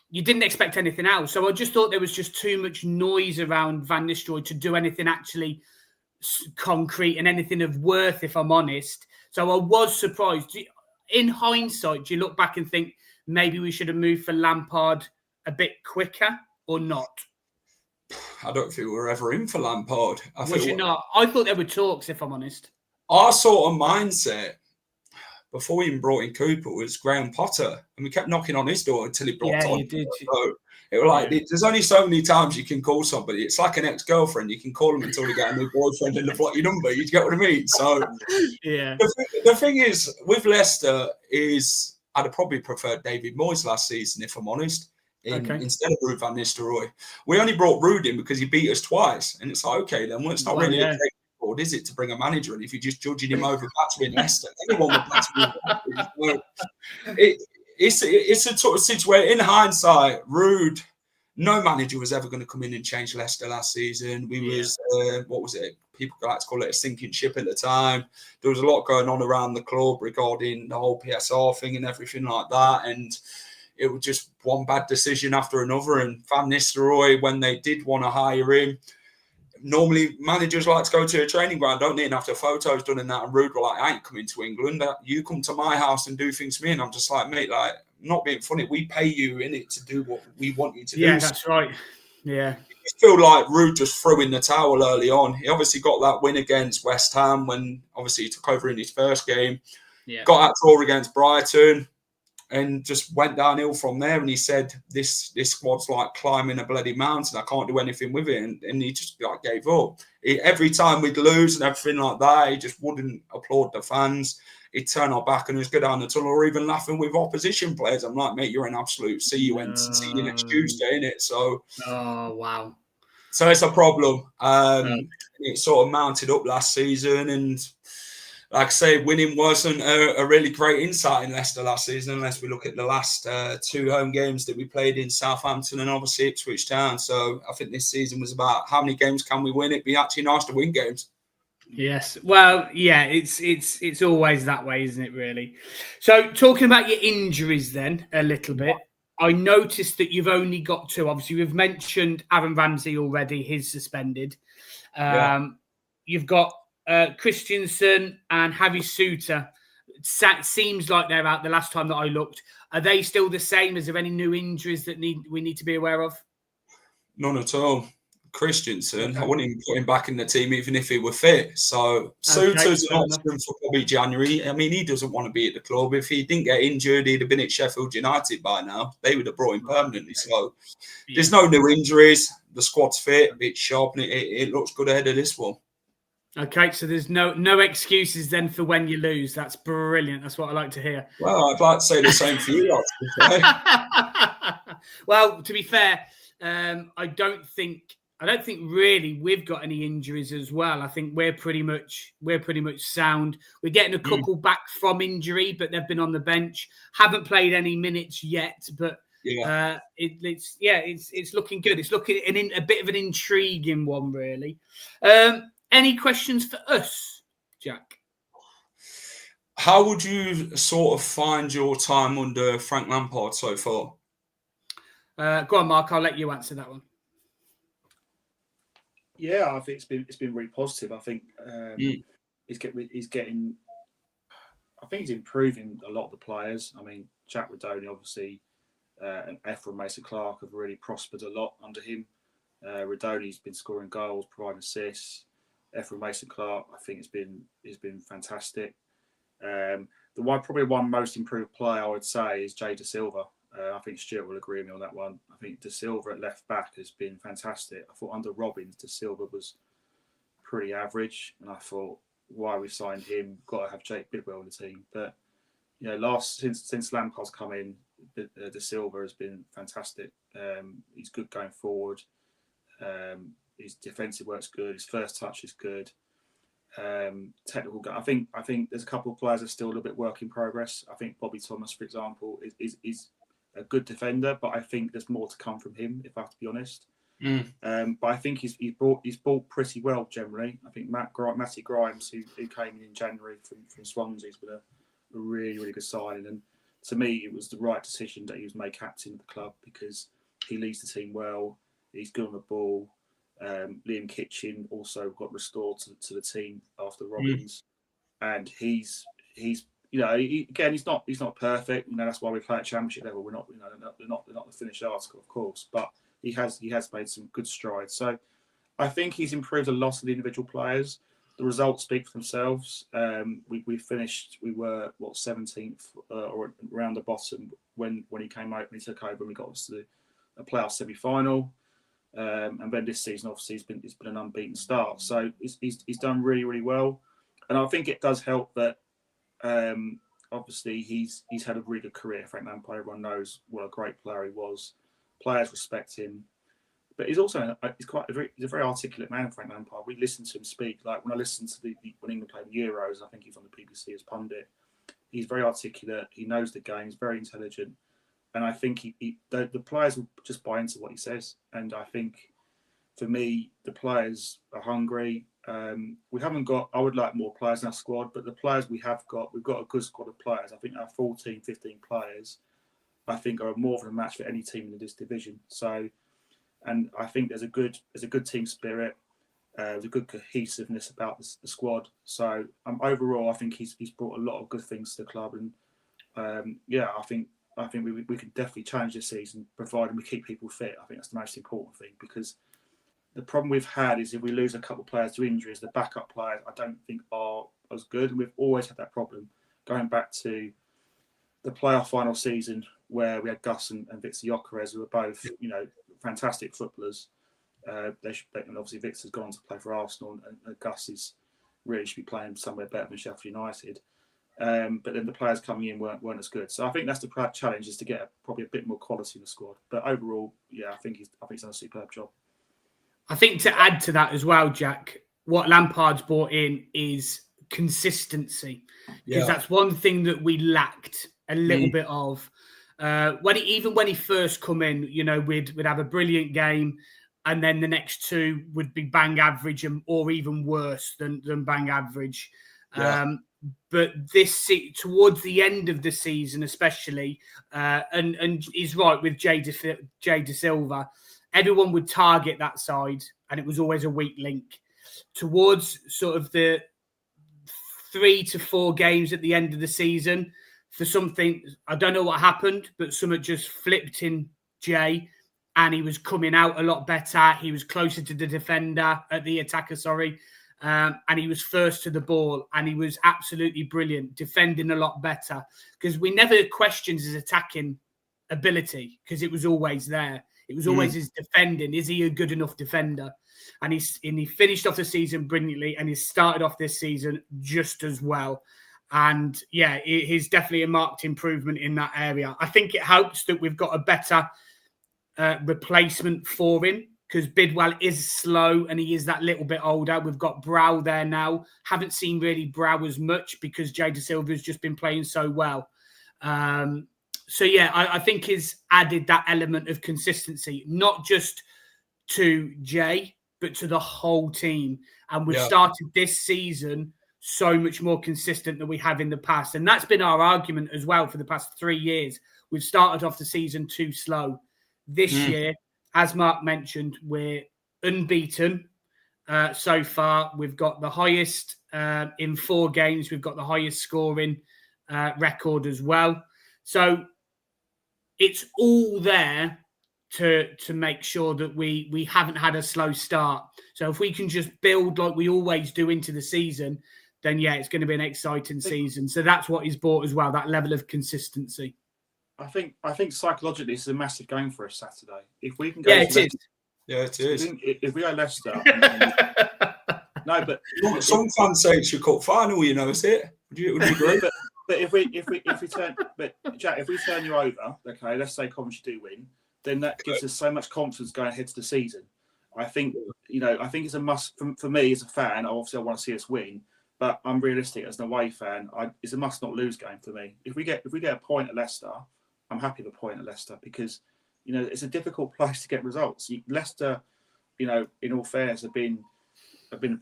you didn't expect anything else. So I just thought there was just too much noise around Van Nistelrooy to do anything actually concrete and anything of worth, if I'm honest. So I was surprised. In hindsight, do you look back and think maybe we should have moved for Lampard a bit quicker or not? I don't think we were ever in for Lampard. Was you not? I thought there were talks, if I'm honest. Our sort of mindset before we even brought in Cooper was Graham Potter, and we kept knocking on his door until he blocked on. You did. So it was like, there's only so many times you can call somebody. It's like an ex-girlfriend. You can call them until you get a new boyfriend and they block your number. You get what I mean? So the thing is, with Leicester is I'd have probably preferred David Moyes last season, if I'm honest. Instead of Ruud van Nistelrooy. We only brought Ruud in because he beat us twice. And it's like, okay, then it's not really a great record, is it, to bring a manager in if you're just judging him over battering Leicester? Anyone would batter It's a sort of situation. In hindsight, Ruud, no manager was ever going to come in and change Leicester last season. We was, what was it? People like to call it a sinking ship at the time. There was a lot going on around the club regarding the whole PSR thing and everything like that. And it was just one bad decision after another. And Van Nistelrooy, when they did want to hire him, normally managers like to go to a training ground, don't they, and after photos done and that. And Ruud were like, I ain't coming to England. You come to my house and do things for me. And I'm just like, mate, like, not being funny. We pay you in it to do what we want you to do. Yeah, that's right. Yeah. I feel like Ruud just threw in the towel early on. He obviously got that win against West Ham when obviously he took over in his first game. Yeah. Got that draw against Brighton and just went downhill from there. And he said, this squad's like climbing a bloody mountain. I can't do anything with it. And he just gave up. Every time we'd lose and everything like that, he just wouldn't applaud the fans. He'd turn our back and just go down the tunnel, or even laughing with opposition players. I'm like, mate, you're an absolute see you next Tuesday, innit? So, oh wow. So it's a problem. It sort of mounted up last season, and like I say, winning wasn't a really great insight in Leicester last season, unless we look at the last 2 home games that we played in Southampton and obviously Ipswich Town. So I think this season was about how many games can we win? It'd be actually nice to win games. Yes. Well, yeah, it's always that way, isn't it, really? So talking about your injuries then a little bit, I noticed that you've only got 2. Obviously, we've mentioned Aaron Ramsey already, he's suspended. You've got Christensen and Harry Suter. Seems like they're out the last time that I looked. Are they still the same? Is there any new injuries that we need to be aware of? None at all. Christensen, I wouldn't even put him back in the team even if he were fit. So Suter's an option for probably January. I mean, he doesn't want to be at the club. If he didn't get injured, he'd have been at Sheffield United by now. They would have brought him permanently. So there's no new injuries. The squad's fit, a bit sharp, and it looks good ahead of this one. Okay, so there's no excuses then for when you lose. That's brilliant. That's what I like to hear. Well, I'd like to say the same for you, lot, to be fair. Well, to be fair, I don't think really we've got any injuries as well. I think we're pretty much sound. We're getting a couple back from injury, but they've been on the bench. Haven't played any minutes yet, but it's looking good. It's looking a bit of an intriguing one, really. Any questions for us, Jack? How would you sort of find your time under Frank Lampard so far? Go on, Mark. I'll let you answer that one. Yeah, I think it's been really positive. I think he's getting. I think he's improving a lot of the players. I mean, Jack Redoney, obviously, and Ephraim Mason-Clark have really prospered a lot under him. Redoney's been scoring goals, providing assists. Ephraim Mason-Clark, I think, has been fantastic. Probably one most improved player I would say is Jay Da Silva. I think Stuart will agree with me on that one. I think Da Silva at left back has been fantastic. I thought under Robbins, Da Silva was pretty average, and I thought, why we signed him? Got to have Jake Bidwell in the team. But since Lampard's come in, Da Silva has been fantastic. He's good going forward. His defensive work's good. His first touch is good. Technical. I think there's a couple of players that are still a little bit work in progress. I think Bobby Thomas, for example, is a good defender, but I think there's more to come from him, if I have to be honest. But I think he's bought pretty well generally. I think Matty Grimes, who came in January from Swansea, has been a really, really good signing. And to me, it was the right decision that he was made captain of the club because he leads the team well. He's good on the ball. Liam Kitchen also got restored to the team after Robbins, and he's he's not perfect. That's why we play at Championship level. We're not they're not the finished article, of course, but he has made some good strides. So I think he's improved a lot of the individual players. The results speak for themselves. We were 17th or around the bottom when he came out, when he took over, and we got us to a playoff semi-final. And then this season, obviously, it's been an unbeaten start. So he's done really, really well. And I think it does help that obviously he's had a really good career. Frank Lampard, everyone knows what a great player he was. Players respect him. But he's also he's a very articulate man, Frank Lampard. We listen to him speak. Like when I listen to when England played in Euros, I think he's on the BBC as pundit. He's very articulate. He knows the game. He's very intelligent. And I think the players will just buy into what he says. And I think, for me, the players are hungry. We haven't got, I would like more players in our squad, but the players we've got a good squad of players. I think our 14, 15 players, I think, are more than a match for any team in this division. So, and I think there's a good team spirit. There's a good cohesiveness about the squad. So, overall, I think he's brought a lot of good things to the club. And, I think we can definitely challenge this season, provided we keep people fit. I think that's the most important thing, because the problem we've had is if we lose a couple of players to injuries, the backup players I don't think are as good. And we've always had that problem. Going back to the playoff final season where we had Gus and Victor Gyökeres, who were both, fantastic footballers. And obviously Victor's gone on to play for Arsenal, and Gus should be playing somewhere better than Sheffield United. But then the players coming in weren't as good. So I think that's the challenge, is to get probably a bit more quality in the squad. But overall, I think he's done a superb job. I think to add to that as well, Jack, what Lampard's brought in is consistency. Because that's one thing that we lacked a little bit of. When he first come in, we'd have a brilliant game, and then the next two would be bang average or even worse than bang average. Yeah. But towards the end of the season, especially, and he's right with Jay Da Silva, everyone would target that side, and it was always a weak link. Towards sort of the 3 to 4 games at the end of the season, for something, I don't know what happened, but something just flipped in Jay, and he was coming out a lot better. He was closer to the attacker, sorry. And he was first to the ball, and he was absolutely brilliant, defending a lot better, because we never questioned his attacking ability, because it was always there. It was always his defending. Is he a good enough defender? And he finished off the season brilliantly, and he started off this season just as well. And yeah, he's definitely a marked improvement in that area. I think it helps that we've got a better replacement for him, because Bidwell is slow and he is that little bit older. We've got Brow there now. Haven't seen really Brow as much because Jay Da Silva's just been playing so well. So yeah, I think he's added that element of consistency, not just to Jay, but to the whole team. And we've started this season so much more consistent than we have in the past. And that's been our argument as well for the past 3 years. We've started off the season too slow. This year, as Mark mentioned, we're unbeaten so far. We've got the highest in 4 games. We've got the highest scoring record as well. So it's all there to make sure that we haven't had a slow start. So if we can just build like we always do into the season, then yeah, it's going to be an exciting season. So that's what he's brought as well, that level of consistency. I think psychologically this is a massive game for us Saturday. If we can go, it is. Yeah, it is. If we go Leicester, no, but some fans say it's your cup final. You know, is it? Would you agree? But if we turn, but Jack, if we turn you over, okay, let's say Coventry do win, then that gives us so much confidence going ahead to the season. I think it's a must for me as a fan. Obviously, I want to see us win, but I'm realistic as an away fan. It's a must not lose game for me. If we get a point at Leicester, I'm happy with a point at Leicester, because it's a difficult place to get results. Leicester, in all fairness, have been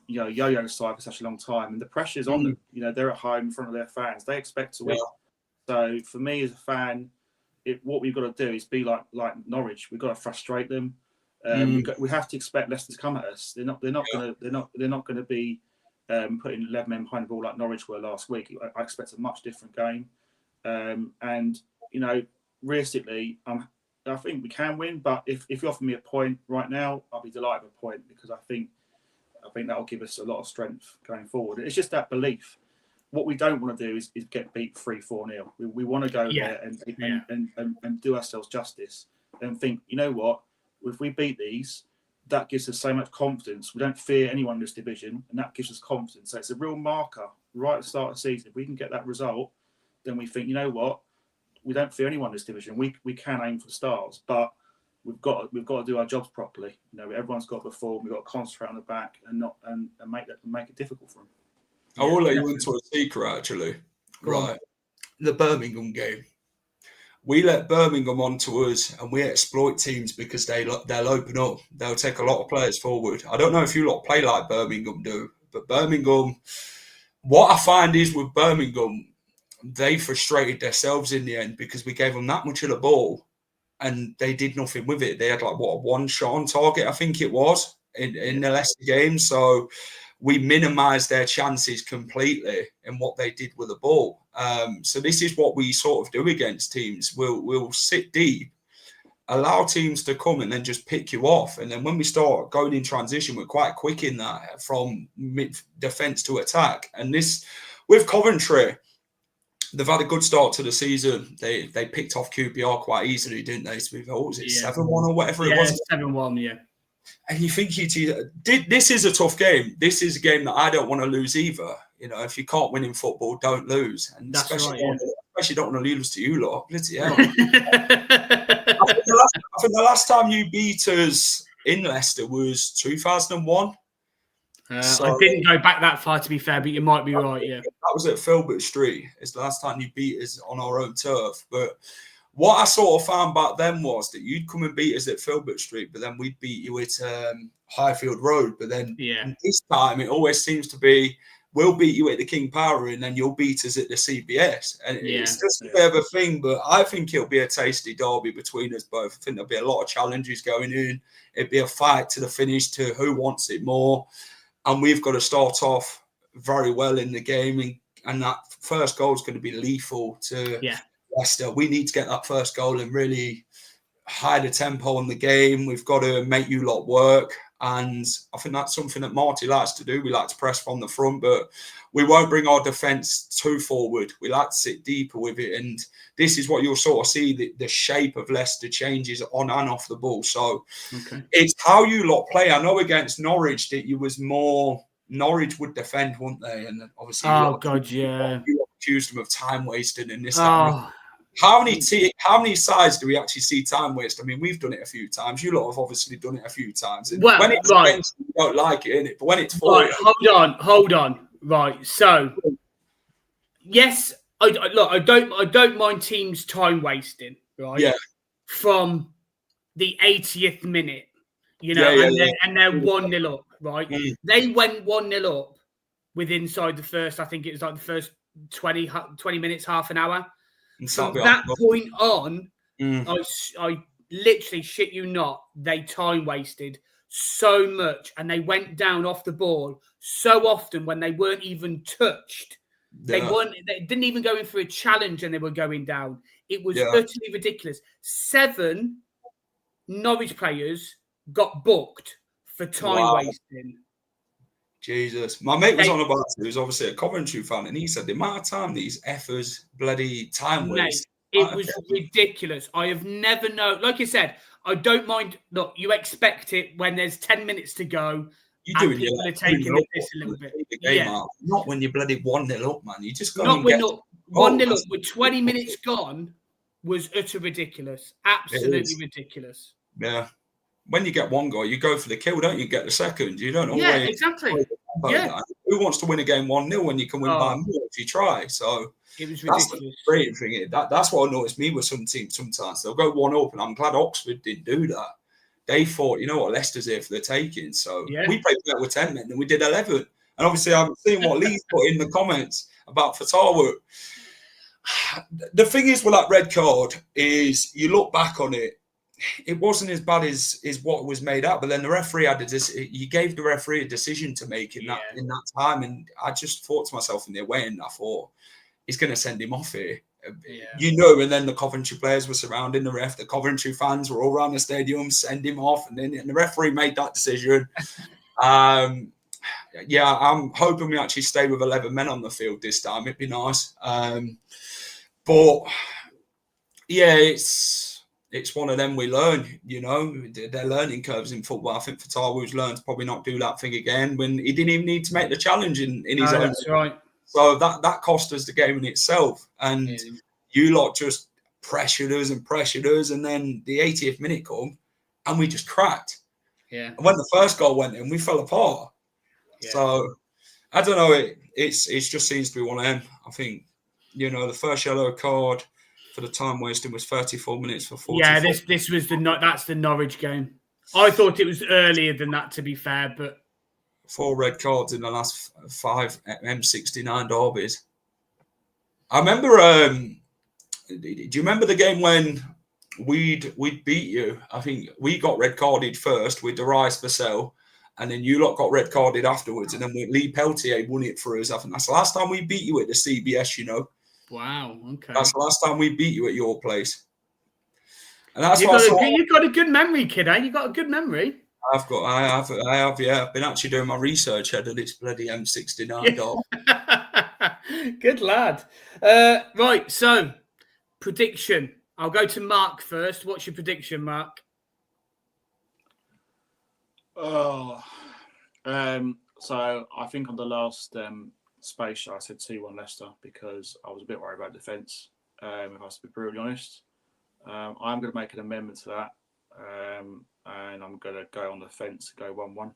yo-yo side for such a long time, and the pressure's on them. They're at home in front of their fans. They expect to win. So for me as a fan, what we've got to do is be like Norwich. We've got to frustrate them. We have to expect Leicester to come at us. They're not going to be putting 11 men behind the ball like Norwich were last week. I expect a much different game. And realistically, I think we can win. But if you offer me a point right now, I'll be delighted with a point, because I think that'll give us a lot of strength going forward. It's just that belief. What we don't want to do is get beat 3-4-0. We want to go there and do ourselves justice and think, you know what, if we beat these, that gives us so much confidence. We don't fear anyone in this division, and that gives us confidence. So it's a real marker right at the start of the season. If we can get that result, then we think, you know what, we don't fear anyone in this division. We can aim for the stars, but we've got to do our jobs properly. Everyone's got to perform. We've got to concentrate on the back and make it difficult for them. I will let you into a secret, actually. Right. The Birmingham game. We let Birmingham onto us, and we exploit teams because they'll open up. They'll take a lot of players forward. I don't know if you lot play like Birmingham do, but Birmingham, what I find is with Birmingham, they frustrated themselves in the end because we gave them that much of the ball and they did nothing with it. They had one shot on target, I think it was, in the Leicester game. So we minimised their chances completely in what they did with the ball. So this is what we sort of do against teams. We'll sit deep, allow teams to come and then just pick you off. And then when we start going in transition, we're quite quick in that, from mid-defence to attack. And this, with Coventry, they've had a good start to the season. They picked off QPR quite easily, didn't they? So what was it, 7-1 or whatever it was? 7-1, yeah. And you think this is a tough game. This is a game that I don't want to lose either. If you can't win in football, don't lose. And that's especially, right, especially don't want to lose to you lot. Bloody hell. I think the last time you beat us in Leicester was 2001. I didn't go back that far, to be fair, but you might be right, yeah. That was at Filbert Street. It's the last time you beat us on our own turf. But what I sort of found back then was that you'd come and beat us at Filbert Street, but then we'd beat you at Highfield Road. But then this time, it always seems to be, we'll beat you at the King Power and then you'll beat us at the CBS. And it's just a bit of a thing, but I think it'll be a tasty derby between us both. I think there'll be a lot of challenges going in. It'll be a fight to the finish to who wants it more. And we've got to start off very well in the game. And that first goal is going to be lethal to Leicester. We need to get that first goal and really hide the tempo on the game. We've got to make you lot work. And I think that's something that Marty likes to do. We like to press from the front, but we won't bring our defence too forward. We like to sit deeper with it. And this is what you'll sort of see, the shape of Leicester changes on and off the ball. So it's how you lot play. I know against Norwich that you was more, Norwich would defend, wouldn't they? And obviously, you accused them of time wasting and this, that. How many sides do we actually see time waste? I mean, we've done it a few times. You lot have obviously done it a few times. And when it's against you, you don't like it, innit? But when it's for you, hold on. Right. So, yes, I don't mind teams time wasting. Right. Yeah. From the 80th minute, you know, and they're 1-0 up. Right. They went 1-0 up with inside the first. I think it was like the first 20 minutes, half an hour. From that point on, I literally shit you not, they time wasted so much and they went down off the ball so often when they weren't even touched. They didn't even go in for a challenge and they were going down. It was utterly ridiculous. 7 Norwich players got booked for time wasting. Jesus. My mate was on about it. He was obviously a Coventry fan, and he said the amount of time these effers bloody time waste. It was ridiculous. I have never known. Like I said, I don't mind. Look, you expect it when there's 10 minutes to go. You do, people are taking this a little bit. Not when you're bloody 1-0 up, man. You just got not when not 1-0 up with 20 minutes gone was utter ridiculous. Absolutely ridiculous. Yeah. When you get one goal, you go for the kill, don't you? Get the second. You don't always. Yeah, exactly. Who wants to win a game 1-0 when you can win by more if you try? So it was ridiculous. That's the great thing. That's what annoys me with some teams sometimes. They'll go 1-0, and I'm glad Oxford didn't do that. They thought, you know what, Leicester's here for the taking. So we played better with 10 men than we did 11. And obviously, I've seen what Lee's put in the comments about Fatawu. The thing is with that red card is you look back on it, it wasn't as bad as what was made up, but then the referee he gave the referee a decision to make in that time, and I just thought to myself in the away end, I thought he's going to send him off here, you know. And then the Coventry players were surrounding the ref, the Coventry fans were all around the stadium, send him off, and the referee made that decision. I'm hoping we actually stay with 11 men on the field this time. It'd be nice, but yeah, it's one of them we learn, you know. They're learning curves in football. I think Fatawu's learned to probably not do that thing again when he didn't even need to make the challenge in his own. That's right. So that cost us the game in itself. And you lot just pressured us, and then the 80th minute come and we just cracked. Yeah. And when the first goal went in, we fell apart. Yeah. So I don't know. It just seems to be one of them. I think, you know, the first yellow card for the time wasting was 34 minutes for 40. Yeah, this was that's the Norwich game. I thought it was earlier than that, to be fair, but 4 red cards in the last 5 M69 derbies. I remember. Do you remember the game when we'd beat you? I think we got red carded first with Darius Vassell, and then you lot got red carded afterwards, and then Lee Peltier won it for us. I think that's the last time we beat you at the CBS. You know. Wow. Okay. That's the last time we beat you at your place. And that's you've got a good memory, kid. Eh? You got a good memory. I have. Yeah, I've been actually doing my research ahead of this bloody M69 dog. Good lad. Right. So, prediction. I'll go to Mark first. What's your prediction, Mark? So I think on the last space shot, I said 2-1 Leicester because I was a bit worried about defence, if I was to be brutally honest. I'm going to make an amendment to that, and I'm going to go on the fence and go 1-1.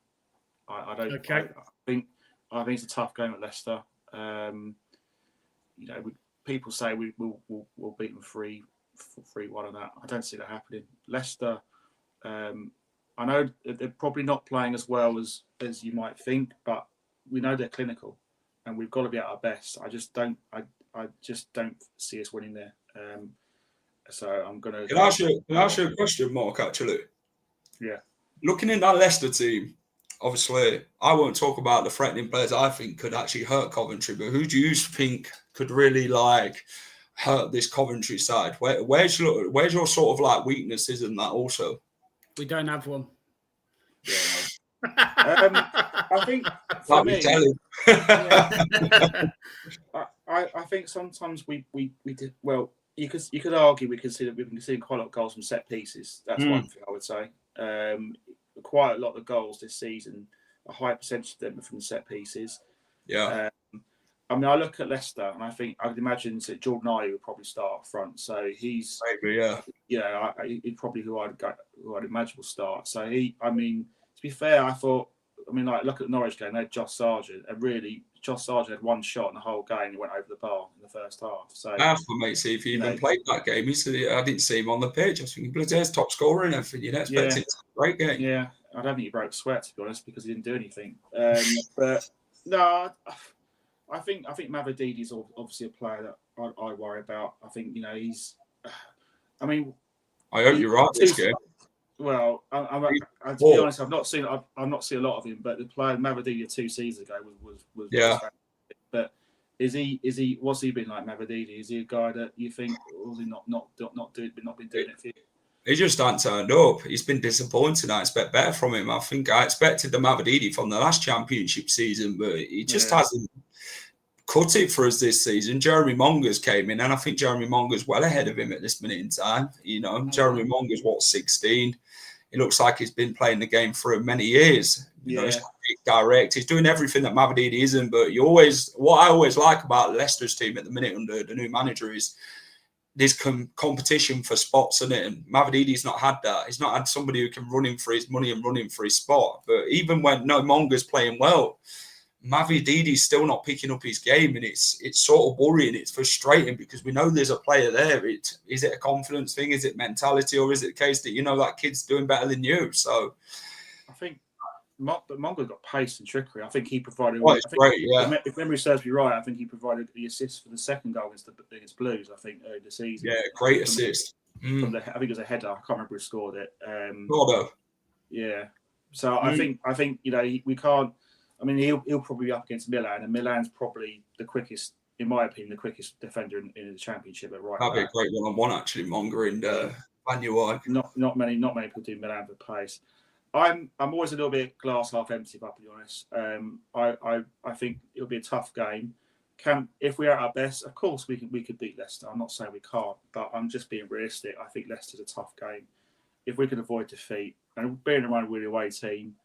I think it's a tough game at Leicester. You know, people say we'll beat them 3-1 on that. I don't see that happening. Leicester, I know they're probably not playing as well as you might think, but we know they're clinical. And we've got to be at our best. I just don't see us winning there. So I'm gonna. Can I ask you a question, Mark? Actually, yeah. Looking in that Leicester team, obviously, I won't talk about the threatening players I think could actually hurt Coventry. But who do you think could really hurt this Coventry side? Where's your sort of weaknesses in that also? We don't have one. Yeah. I think for Can't be me, telling. I think sometimes we did well. You could argue we've been conceding quite a lot of goals from set pieces. That's one thing I would say. Quite a lot of goals this season, a high percentage of them are from set pieces. Yeah. I mean, I look at Leicester and I think I would imagine that Jordan Ayew would probably start up front. So he's Maybe, yeah. He's probably who I'd imagine will start. So I mean, to be fair, I thought. I mean, like look at the Norwich game. They had Josh Sargent, and really, Josh Sargent had one shot in the whole game. He went over the bar in the first half. So I for mate, see if he even played that game. I didn't see him on the pitch. I was thinking, bloody hell's top scorer and everything. You know, expecting it to be a great game. Yeah, I don't think he broke sweat to be honest because he didn't do anything. But no, I think Mavididi is obviously a player that I worry about. I think he's. I mean, I hope you're right this game. Well, to be honest, I've not seen a lot of him. But the player Mavididi 2 seasons ago was fantastic. But what's he been like, Mavididi? Is he a guy that you think was he not been doing it for you? He just hasn't turned up. He's been disappointing. I expect better from him. I think I expected the Mavididi from the last championship season, but he just hasn't cut it for us this season. Jeremy Monger's came in, and I think Jeremy Monger's well ahead of him at this minute in time. Jeremy Monger's 16. He looks like he's been playing the game for many years. He's direct. He's doing everything that Mavididi isn't. But what I always like about Leicester's team at the minute under the new manager is there's competition for spots in it. And Mavididi's not had that. He's not had somebody who can run him for his money and run him for his spot. But even when Monger's playing well, Mavididi's still not picking up his game, and it's sort of worrying. It's frustrating because we know there's a player there. Is it a confidence thing? Is it mentality, or is it the case that that kid's doing better than you? So I think, but Monger got pace and trickery. I think he provided. Great, yeah. If memory serves me right, I think he provided the assist for the second goal against Blues. I think early this season. Yeah, great assist. I think it was a header. I can't remember who scored it. Gordo. Yeah. So I think we can't. I mean, he'll probably be up against Milan, and Milan's probably the quickest, in my opinion, the quickest defender in the championship at right. That'd be a great one-on-one, actually, Monger and Van Uwijk. Not many people do Milan for pace. I'm always a little bit glass half empty, if I'll be honest. I think it'll be a tough game. If we're at our best, of course we could beat Leicester. I'm not saying we can't, but I'm just being realistic. I think Leicester's a tough game. If we can avoid defeat, and bearing in mind we're the away team,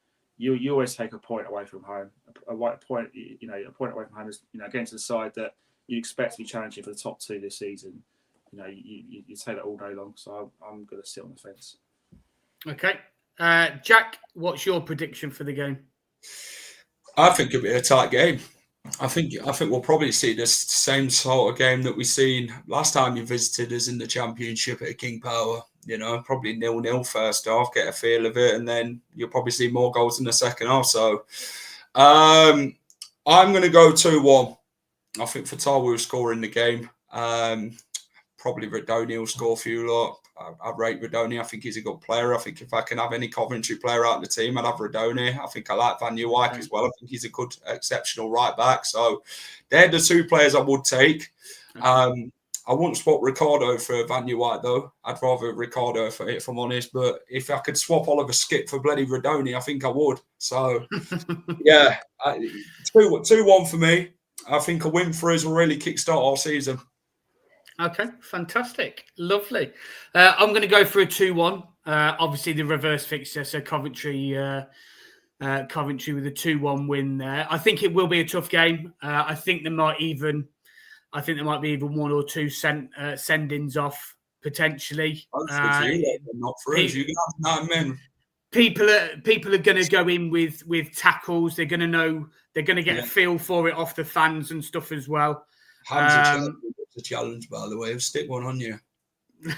you always take a point away from home. A point away from home is against the side that you expect to be challenging for the top 2 this season. You take that all day long. So I'm going to sit on the fence. Okay, Jack, what's your prediction for the game? I think it'll be a tight game. I think we'll probably see the same sort of game that we seen last time you visited us in the Championship at King Power. Probably 0-0 first half, get a feel of it, and then you'll probably see more goals in the second half. So I'm going to go 2-1. I think Fatawa will score in the game. Probably Radoni will score a few lot. I rate Radoni. I think he's a good player. I think if I can have any Coventry player out of the team, I'd have Radoni. I think I like Van Uwijk as well. I think he's a good, exceptional right back. So they're the 2 players I would take. I wouldn't swap Ricardo for Van Uwijk, though. I'd rather Ricardo, if I'm honest. But if I could swap Oliver Skip for bloody Radoni, I think I would. So, yeah, 2-1 for me. I think a win for us will really kickstart our season. Okay, fantastic. Lovely. I'm going to go for a 2-1. Obviously, the reverse fixture, so Coventry with a 2-1 win there. I think it will be a tough game. I think there might be even 1 or 2 send-ins off potentially. Not for us. You got 9 men. People are going to go in with tackles. They're going to know. They're going to get a feel for it off the fans and stuff as well. A challenge, by the way. I'll stick one on you. Do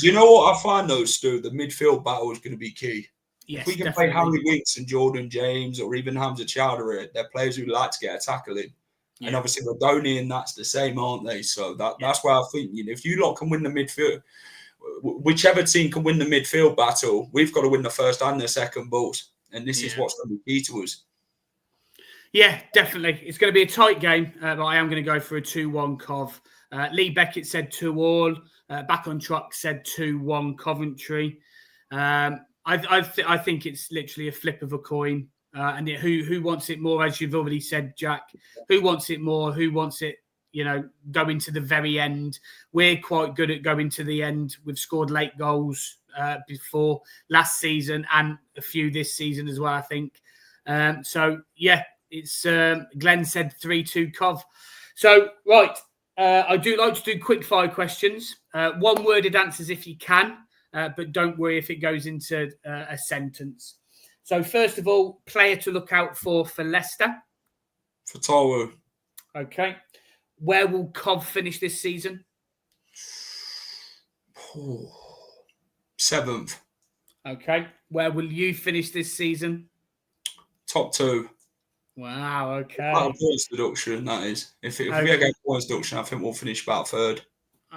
you know what I find though, Stu? The midfield battle is going to be key. Yes, if we can definitely play Harry Winks and Jordan James or even Hamza Chowdhury, they're players who like to get a tackle in. Yeah. And obviously Radoni and that's the same, aren't they? So that's why I think if you lot can win the midfield, whichever team can win the midfield battle, we've got to win the first and the second balls. And this is what's going to be key to us. Yeah, definitely. It's going to be a tight game, but I am going to go for a 2-1 Cov. Lee Beckett said 2-2. Back on Truck said 2-1 Coventry. I think it's literally a flip of a coin. And who wants it more, as you've already said, Jack? Who wants it more? Who wants it, going to the very end? We're quite good at going to the end. We've scored late goals before last season and a few this season as well, I think. So, yeah, it's Glenn said 3-2 Cov. So, right, I do like to do quick fire questions. One-worded answers if you can, but don't worry if it goes into a sentence. So, first of all, player to look out for Leicester. Fatawu. Okay. Where will Cov finish this season? 7th. Okay. Where will you finish this season? Top 2. Wow, okay. Points deduction, that is. If we get a points deduction, I think we'll finish about 3rd.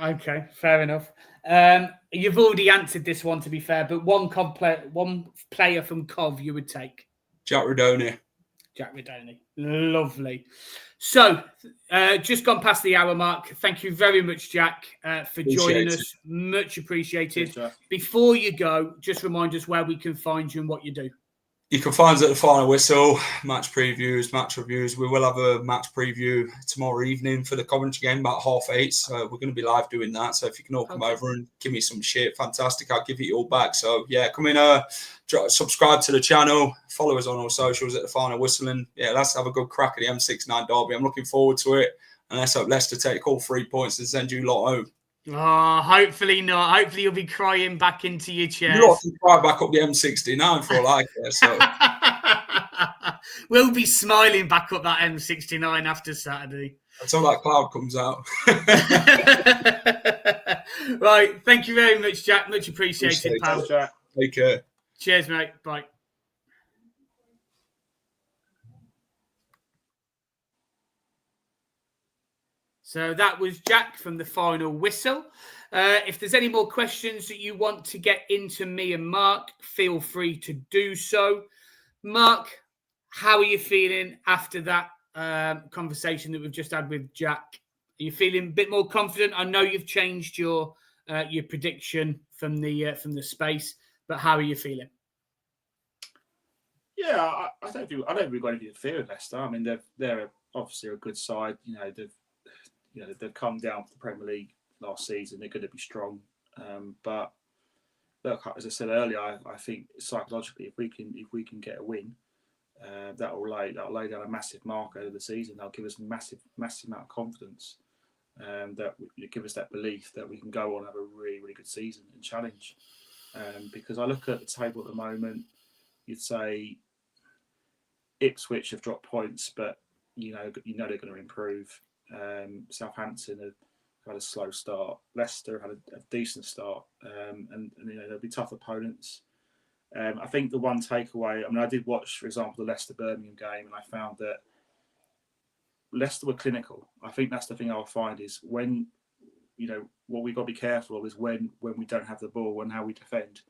Okay, fair enough. You've already answered this one, to be fair, but one player from Cov you would take. Jack Redoni. Lovely. So, just gone past the hour mark. Thank you very much, Jack, for joining us. Much appreciated. Cheers, before you go, just remind us where we can find you and what you do. You can find us at the Final Whistle, match previews, match reviews. We will have a match preview tomorrow evening for the Coventry game about 8:30. So we're going to be live doing that. So if you can all come over and give me some shit, fantastic. I'll give it all back. So yeah, come in, subscribe to the channel, follow us on all socials at the Final Whistle. And yeah, let's have a good crack at the M69 Derby. I'm looking forward to it. And let's hope Leicester take all 3 points and send you lot home. Oh, hopefully not. Hopefully you'll be crying back into your chair. You lot can cry back up the M69 for all I care. So. We'll be smiling back up that M69 after Saturday. Until that cloud comes out. Right. Thank you very much, Jack. Much appreciated, pal. Jack. Take care. Cheers, mate. Bye. So that was Jack from the Final Whistle. If there's any more questions that you want to get into me and Mark, feel free to do so. Mark, how are you feeling after that conversation that we've just had with Jack? Are you feeling a bit more confident? I know you've changed your prediction from the space, but how are you feeling? Yeah, I don't think we've got anything to fear with Leicester. I mean, they're obviously a good side. They've come down to the Premier League last season. They're going to be strong. But look, as I said earlier, I think psychologically, if we can get a win, that will lay down a massive mark over the season. That'll give us a massive amount of confidence. That will give us that belief that we can go on and have a really, really good season and challenge. Because I look at the table at the moment, you'd say Ipswich have dropped points, but you know they're going to improve. Southampton have had a slow start. Leicester have had a decent start, and they'll be tough opponents. I think the one takeaway, I mean, I did watch, for example, the Leicester-Birmingham game, and I found that Leicester were clinical. I think that's the thing I'll find is when, what we've got to be careful of is when we don't have the ball and how we defend.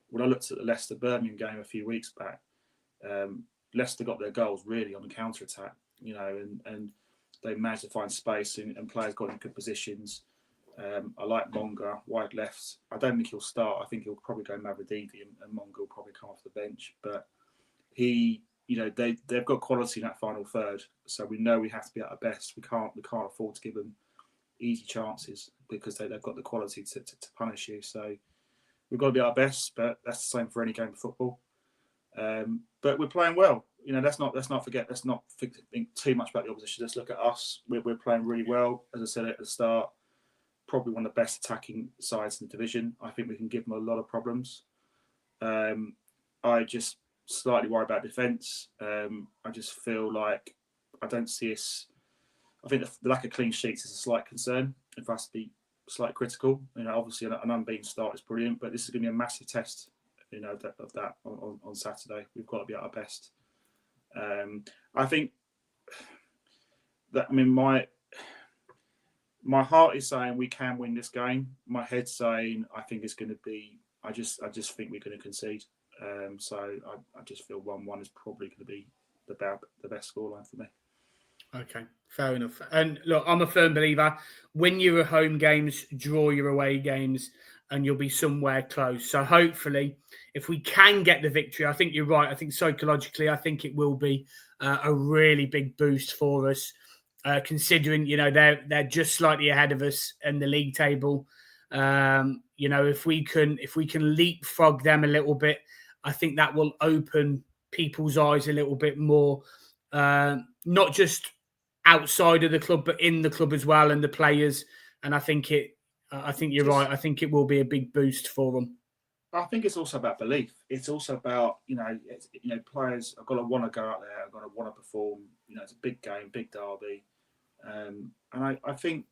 When I looked at the Leicester-Birmingham game a few weeks back, Leicester got their goals really on the counter-attack, and they managed to find space and players got in good positions. I like Monga, wide left. I don't think he'll start. I think he'll probably go Mavrodidi and Monga will probably come off the bench. But they've got quality in that final third. So we know we have to be at our best. We can't afford to give them easy chances because they've got the quality to punish you. So we've got to be at our best, but that's the same for any game of football. But we're playing well. Let's not think too much about the opposition. Let's look at us. We're playing really well. As I said at the start, probably one of the best attacking sides in the division. I think we can give them a lot of problems. I just slightly worry about defence. I just feel like I don't see us. I think the lack of clean sheets is a slight concern. If I have to be slightly critical, obviously an unbeaten start is brilliant, but this is going to be a massive test. Of that on Saturday. We've got to be at our best. I think that, my heart is saying we can win this game. My head's saying I think it's going to be. I just think we're going to concede. So I just feel 1-1 is probably going to be the best scoreline for me. Okay, fair enough. And look, I'm a firm believer. Win your home games, draw your away games. and you'll be somewhere close. So hopefully, if we can get the victory, I think you're right. I think psychologically, I think it will be a really big boost for us, considering they're just slightly ahead of us in the league table. If we can leapfrog them a little bit, I think that will open people's eyes a little bit more, not just outside of the club, but in the club as well, and the players. And I think you're right. I think it will be a big boost for them. I think it's also about belief. It's also about players have got to want to go out there, have got to want to perform. It's a big game, big derby, and I think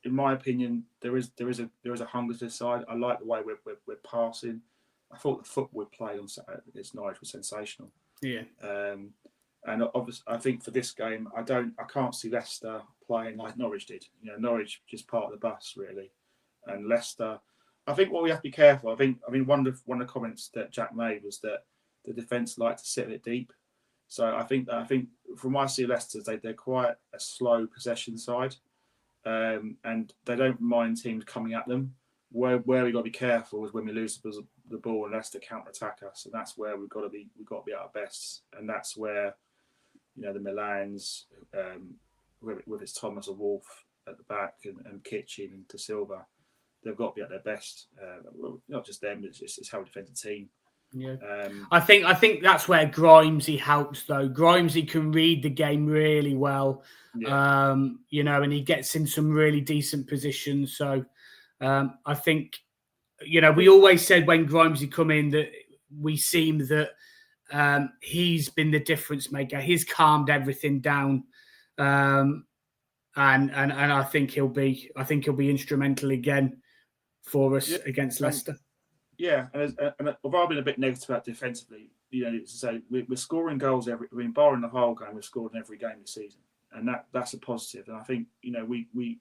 in my opinion there is a hunger to this side. I like the way we're passing. I thought the football we played on Saturday against Norwich was sensational. Yeah. And obviously, I think for this game, I can't see Leicester playing like Norwich did. Norwich just part of the bus really, and Leicester. I think what we have to be careful. I mean, one of the comments that Jack made was that the defence like to sit a bit deep. So I think from what I see Leicester, they're quite a slow possession side, and they don't mind teams coming at them. Where we got to be careful is when we lose the ball and Leicester counter attack us, and that's where we've got to be at our best, and that's where the Milans, with its Thomas or Wolf at the back and Kitchen and De Silva, they've got to be at their best. Not just them; it's how we defend the team. Yeah, I think that's where Grimesy helps, though. Grimesy can read the game really well, and he gets in some really decent positions. So I think, we always said when Grimesy come in that we seem that he's been the difference maker. He's calmed everything down, and I think he'll be instrumental again for us against Leicester. Yeah, and although I've been a bit negative about defensively, to say we're scoring goals barring the whole game, we've scored in every game this season, and that's a positive. And I think we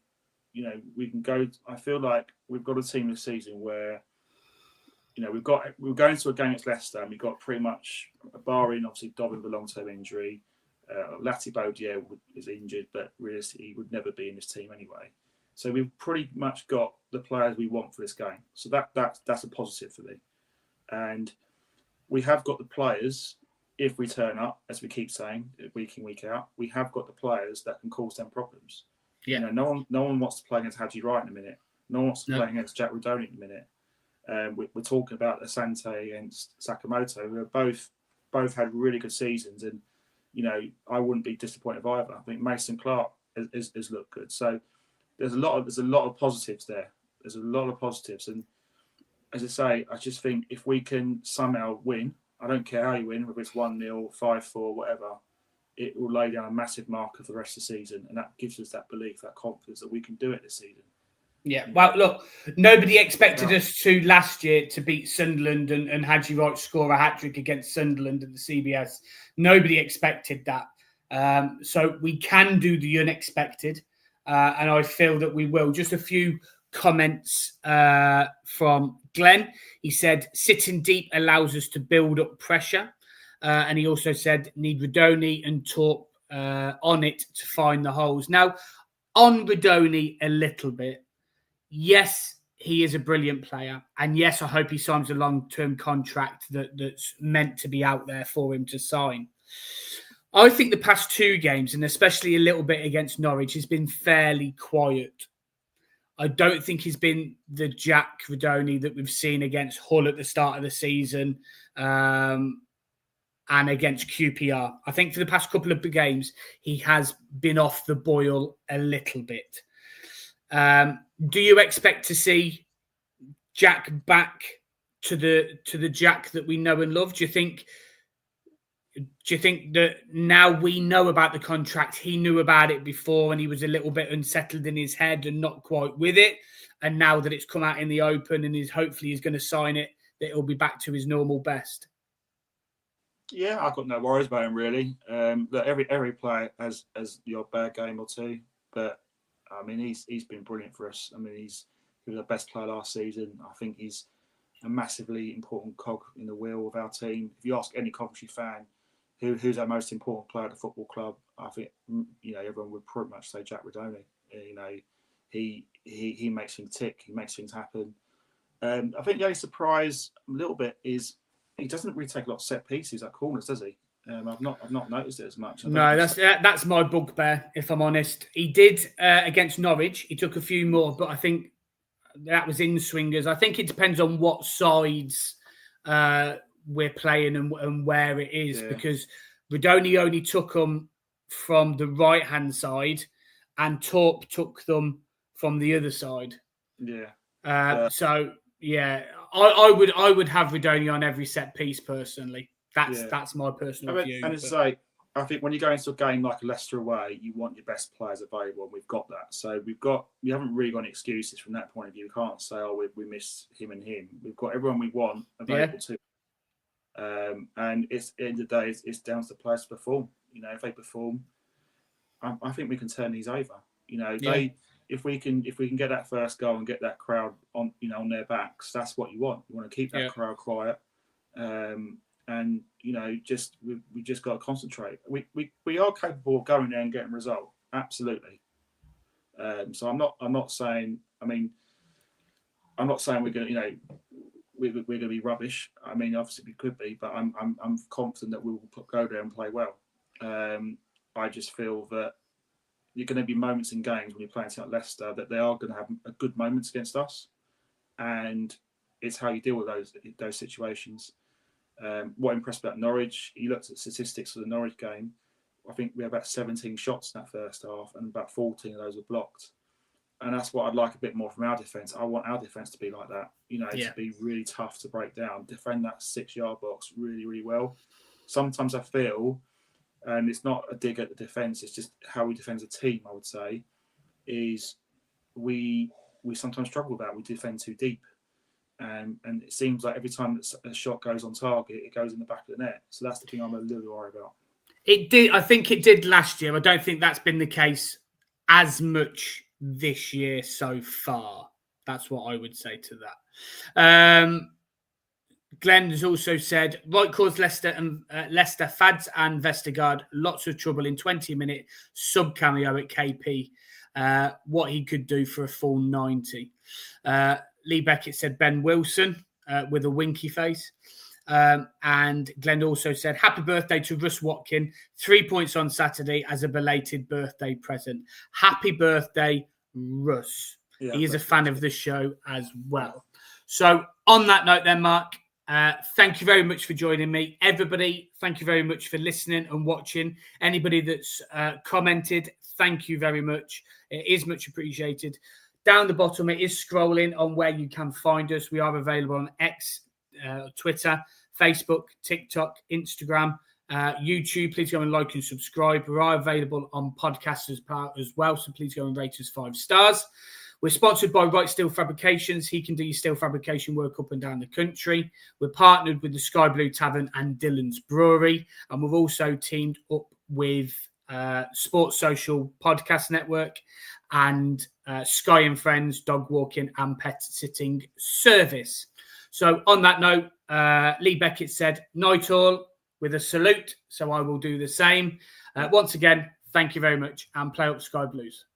can go. I feel like we've got a team this season where we're going to a game against Leicester, and we've got pretty much, barring obviously Dobbin with a long-term injury, Latibeaudier is injured, but realistically he would never be in this team anyway. So we've pretty much got the players we want for this game. So that's a positive for me. And we have got the players, if we turn up, as we keep saying, week in, week out, we have got the players that can cause them problems. Yeah. No one wants to play against Haji Wright in a minute. No one wants to play against Jack Rodoni in a minute. We're talking about Asante against Sakamoto, who have both had really good seasons. And, I wouldn't be disappointed either. I think Mason Clark has looked good. So, there's a lot of positives there. There's a lot of positives, and as I say, I just think if we can somehow win, I don't care how you win, whether it's 1-0, 5-4, whatever, it will lay down a massive marker for the rest of the season, and that gives us that belief, that confidence that we can do it this season. Yeah, well, look, nobody expected us to last year to beat Sunderland and Haji Wright score a hat-trick against Sunderland at the CBS. Nobody expected that. So we can do the unexpected. And I feel that we will. Just a few comments from Glenn. He said, sitting deep allows us to build up pressure. And he also said, need Rodoni and Torp on it to find the holes. Now, on Rodoni a little bit, yes, he is a brilliant player. And yes, I hope he signs a long-term contract that's meant to be out there for him to sign. I think the past two games, and especially a little bit against Norwich, has been fairly quiet. I don't think he's been the Jack Rodoni that we've seen against Hull at the start of the season and against QPR. I think for the past couple of games, he has been off the boil a little bit. Do you expect to see Jack back to the Jack that we know and love? Do you think that now we know about the contract, he knew about it before and he was a little bit unsettled in his head and not quite with it, and now that it's come out in the open and hopefully he's going to sign it, that he'll be back to his normal best? Yeah, I've got no worries about him really. Look, every player has the odd bad game or two, but I mean he's been brilliant for us. I mean he was the best player last season. I think he's a massively important cog in the wheel of our team. If you ask any Coventry fan who's our most important player at the football club, I think everyone would pretty much say Jack Rodoni. he makes things tick. He makes things happen. I think the only surprise a little bit is he doesn't really take a lot of set pieces at corners, does he? I've not noticed it as much. No, that's my bugbear, if I'm honest. He did against Norwich. He took a few more, but I think that was in swingers. I think it depends on what sides we're playing and where it is, because Rudoni only took them from the right-hand side and Torp took them from the other side. Yeah. So, yeah, I would have Rudoni on every set piece, personally. That's my personal view. And it's like, I think when you go into a game like a Leicester away, you want your best players available, and we've got that. So we haven't really got any excuses from that point of view. We can't say, oh, we miss him and him. We've got everyone we want available too. And it's at the end of the day, it's down to the players to perform. You know, if they perform, I think we can turn these over. You know, if we can get that first goal and get that crowd on their backs, that's what you want. You want to keep that crowd quiet. And we just got to concentrate. We are capable of going there and getting a result, absolutely. So I'm not saying. I mean, I'm not saying we're going to we're going to be rubbish. I mean, obviously we could be, but I'm confident that we will go there and play well. I just feel that you're going to be moments in games when you're playing like Leicester that they are going to have a good moments against us, and it's how you deal with those situations. What impressed about Norwich, you looked at statistics for the Norwich game. I think we had about 17 shots in that first half, and about 14 of those were blocked. And that's what I'd like a bit more from our defence. I want our defence to be like that, to be really tough to break down, defend that 6-yard box really, really well. Sometimes I feel, and it's not a dig at the defence, it's just how we defend as a team, I would say, is we sometimes struggle with that. We defend too deep. And it seems like every time that a shot goes on target, it goes in the back of the net. So that's the thing I'm a little worried about. It did. I think it did last year. I don't think that's been the case as much this year so far. That's what I would say to that. Glenn has also said, right caused Leicester Fads and Vestergaard lots of trouble in 20-minute sub cameo at KP. What he could do for a full 90. Lee Beckett said Ben Wilson with a winky face. And Glenn also said, happy birthday to Russ Watkin. 3 points on Saturday as a belated birthday present. Happy birthday, Russ. Yeah, he is a fan of the show as well. So on that note then, Mark, thank you very much for joining me. Everybody, thank you very much for listening and watching. Anybody that's commented, thank you very much. It is much appreciated. Down the bottom, it is scrolling on where you can find us. We are available on X, Twitter, Facebook, TikTok, Instagram, YouTube. Please go and like and subscribe. We are available on podcasts as well, so please go and rate us 5 stars. We're sponsored by Right Steel Fabrications. He can do your steel fabrication work up and down the country. We're partnered with the Sky Blue Tavern and Dylan's Brewery. And we've also teamed up with Sports Social Podcast Network and Sky and Friends Dog Walking and Pet Sitting Service. So on that note, Lee Beckett said, night all, with a salute. So I will do the same. Once again, thank you very much and play up Sky Blues.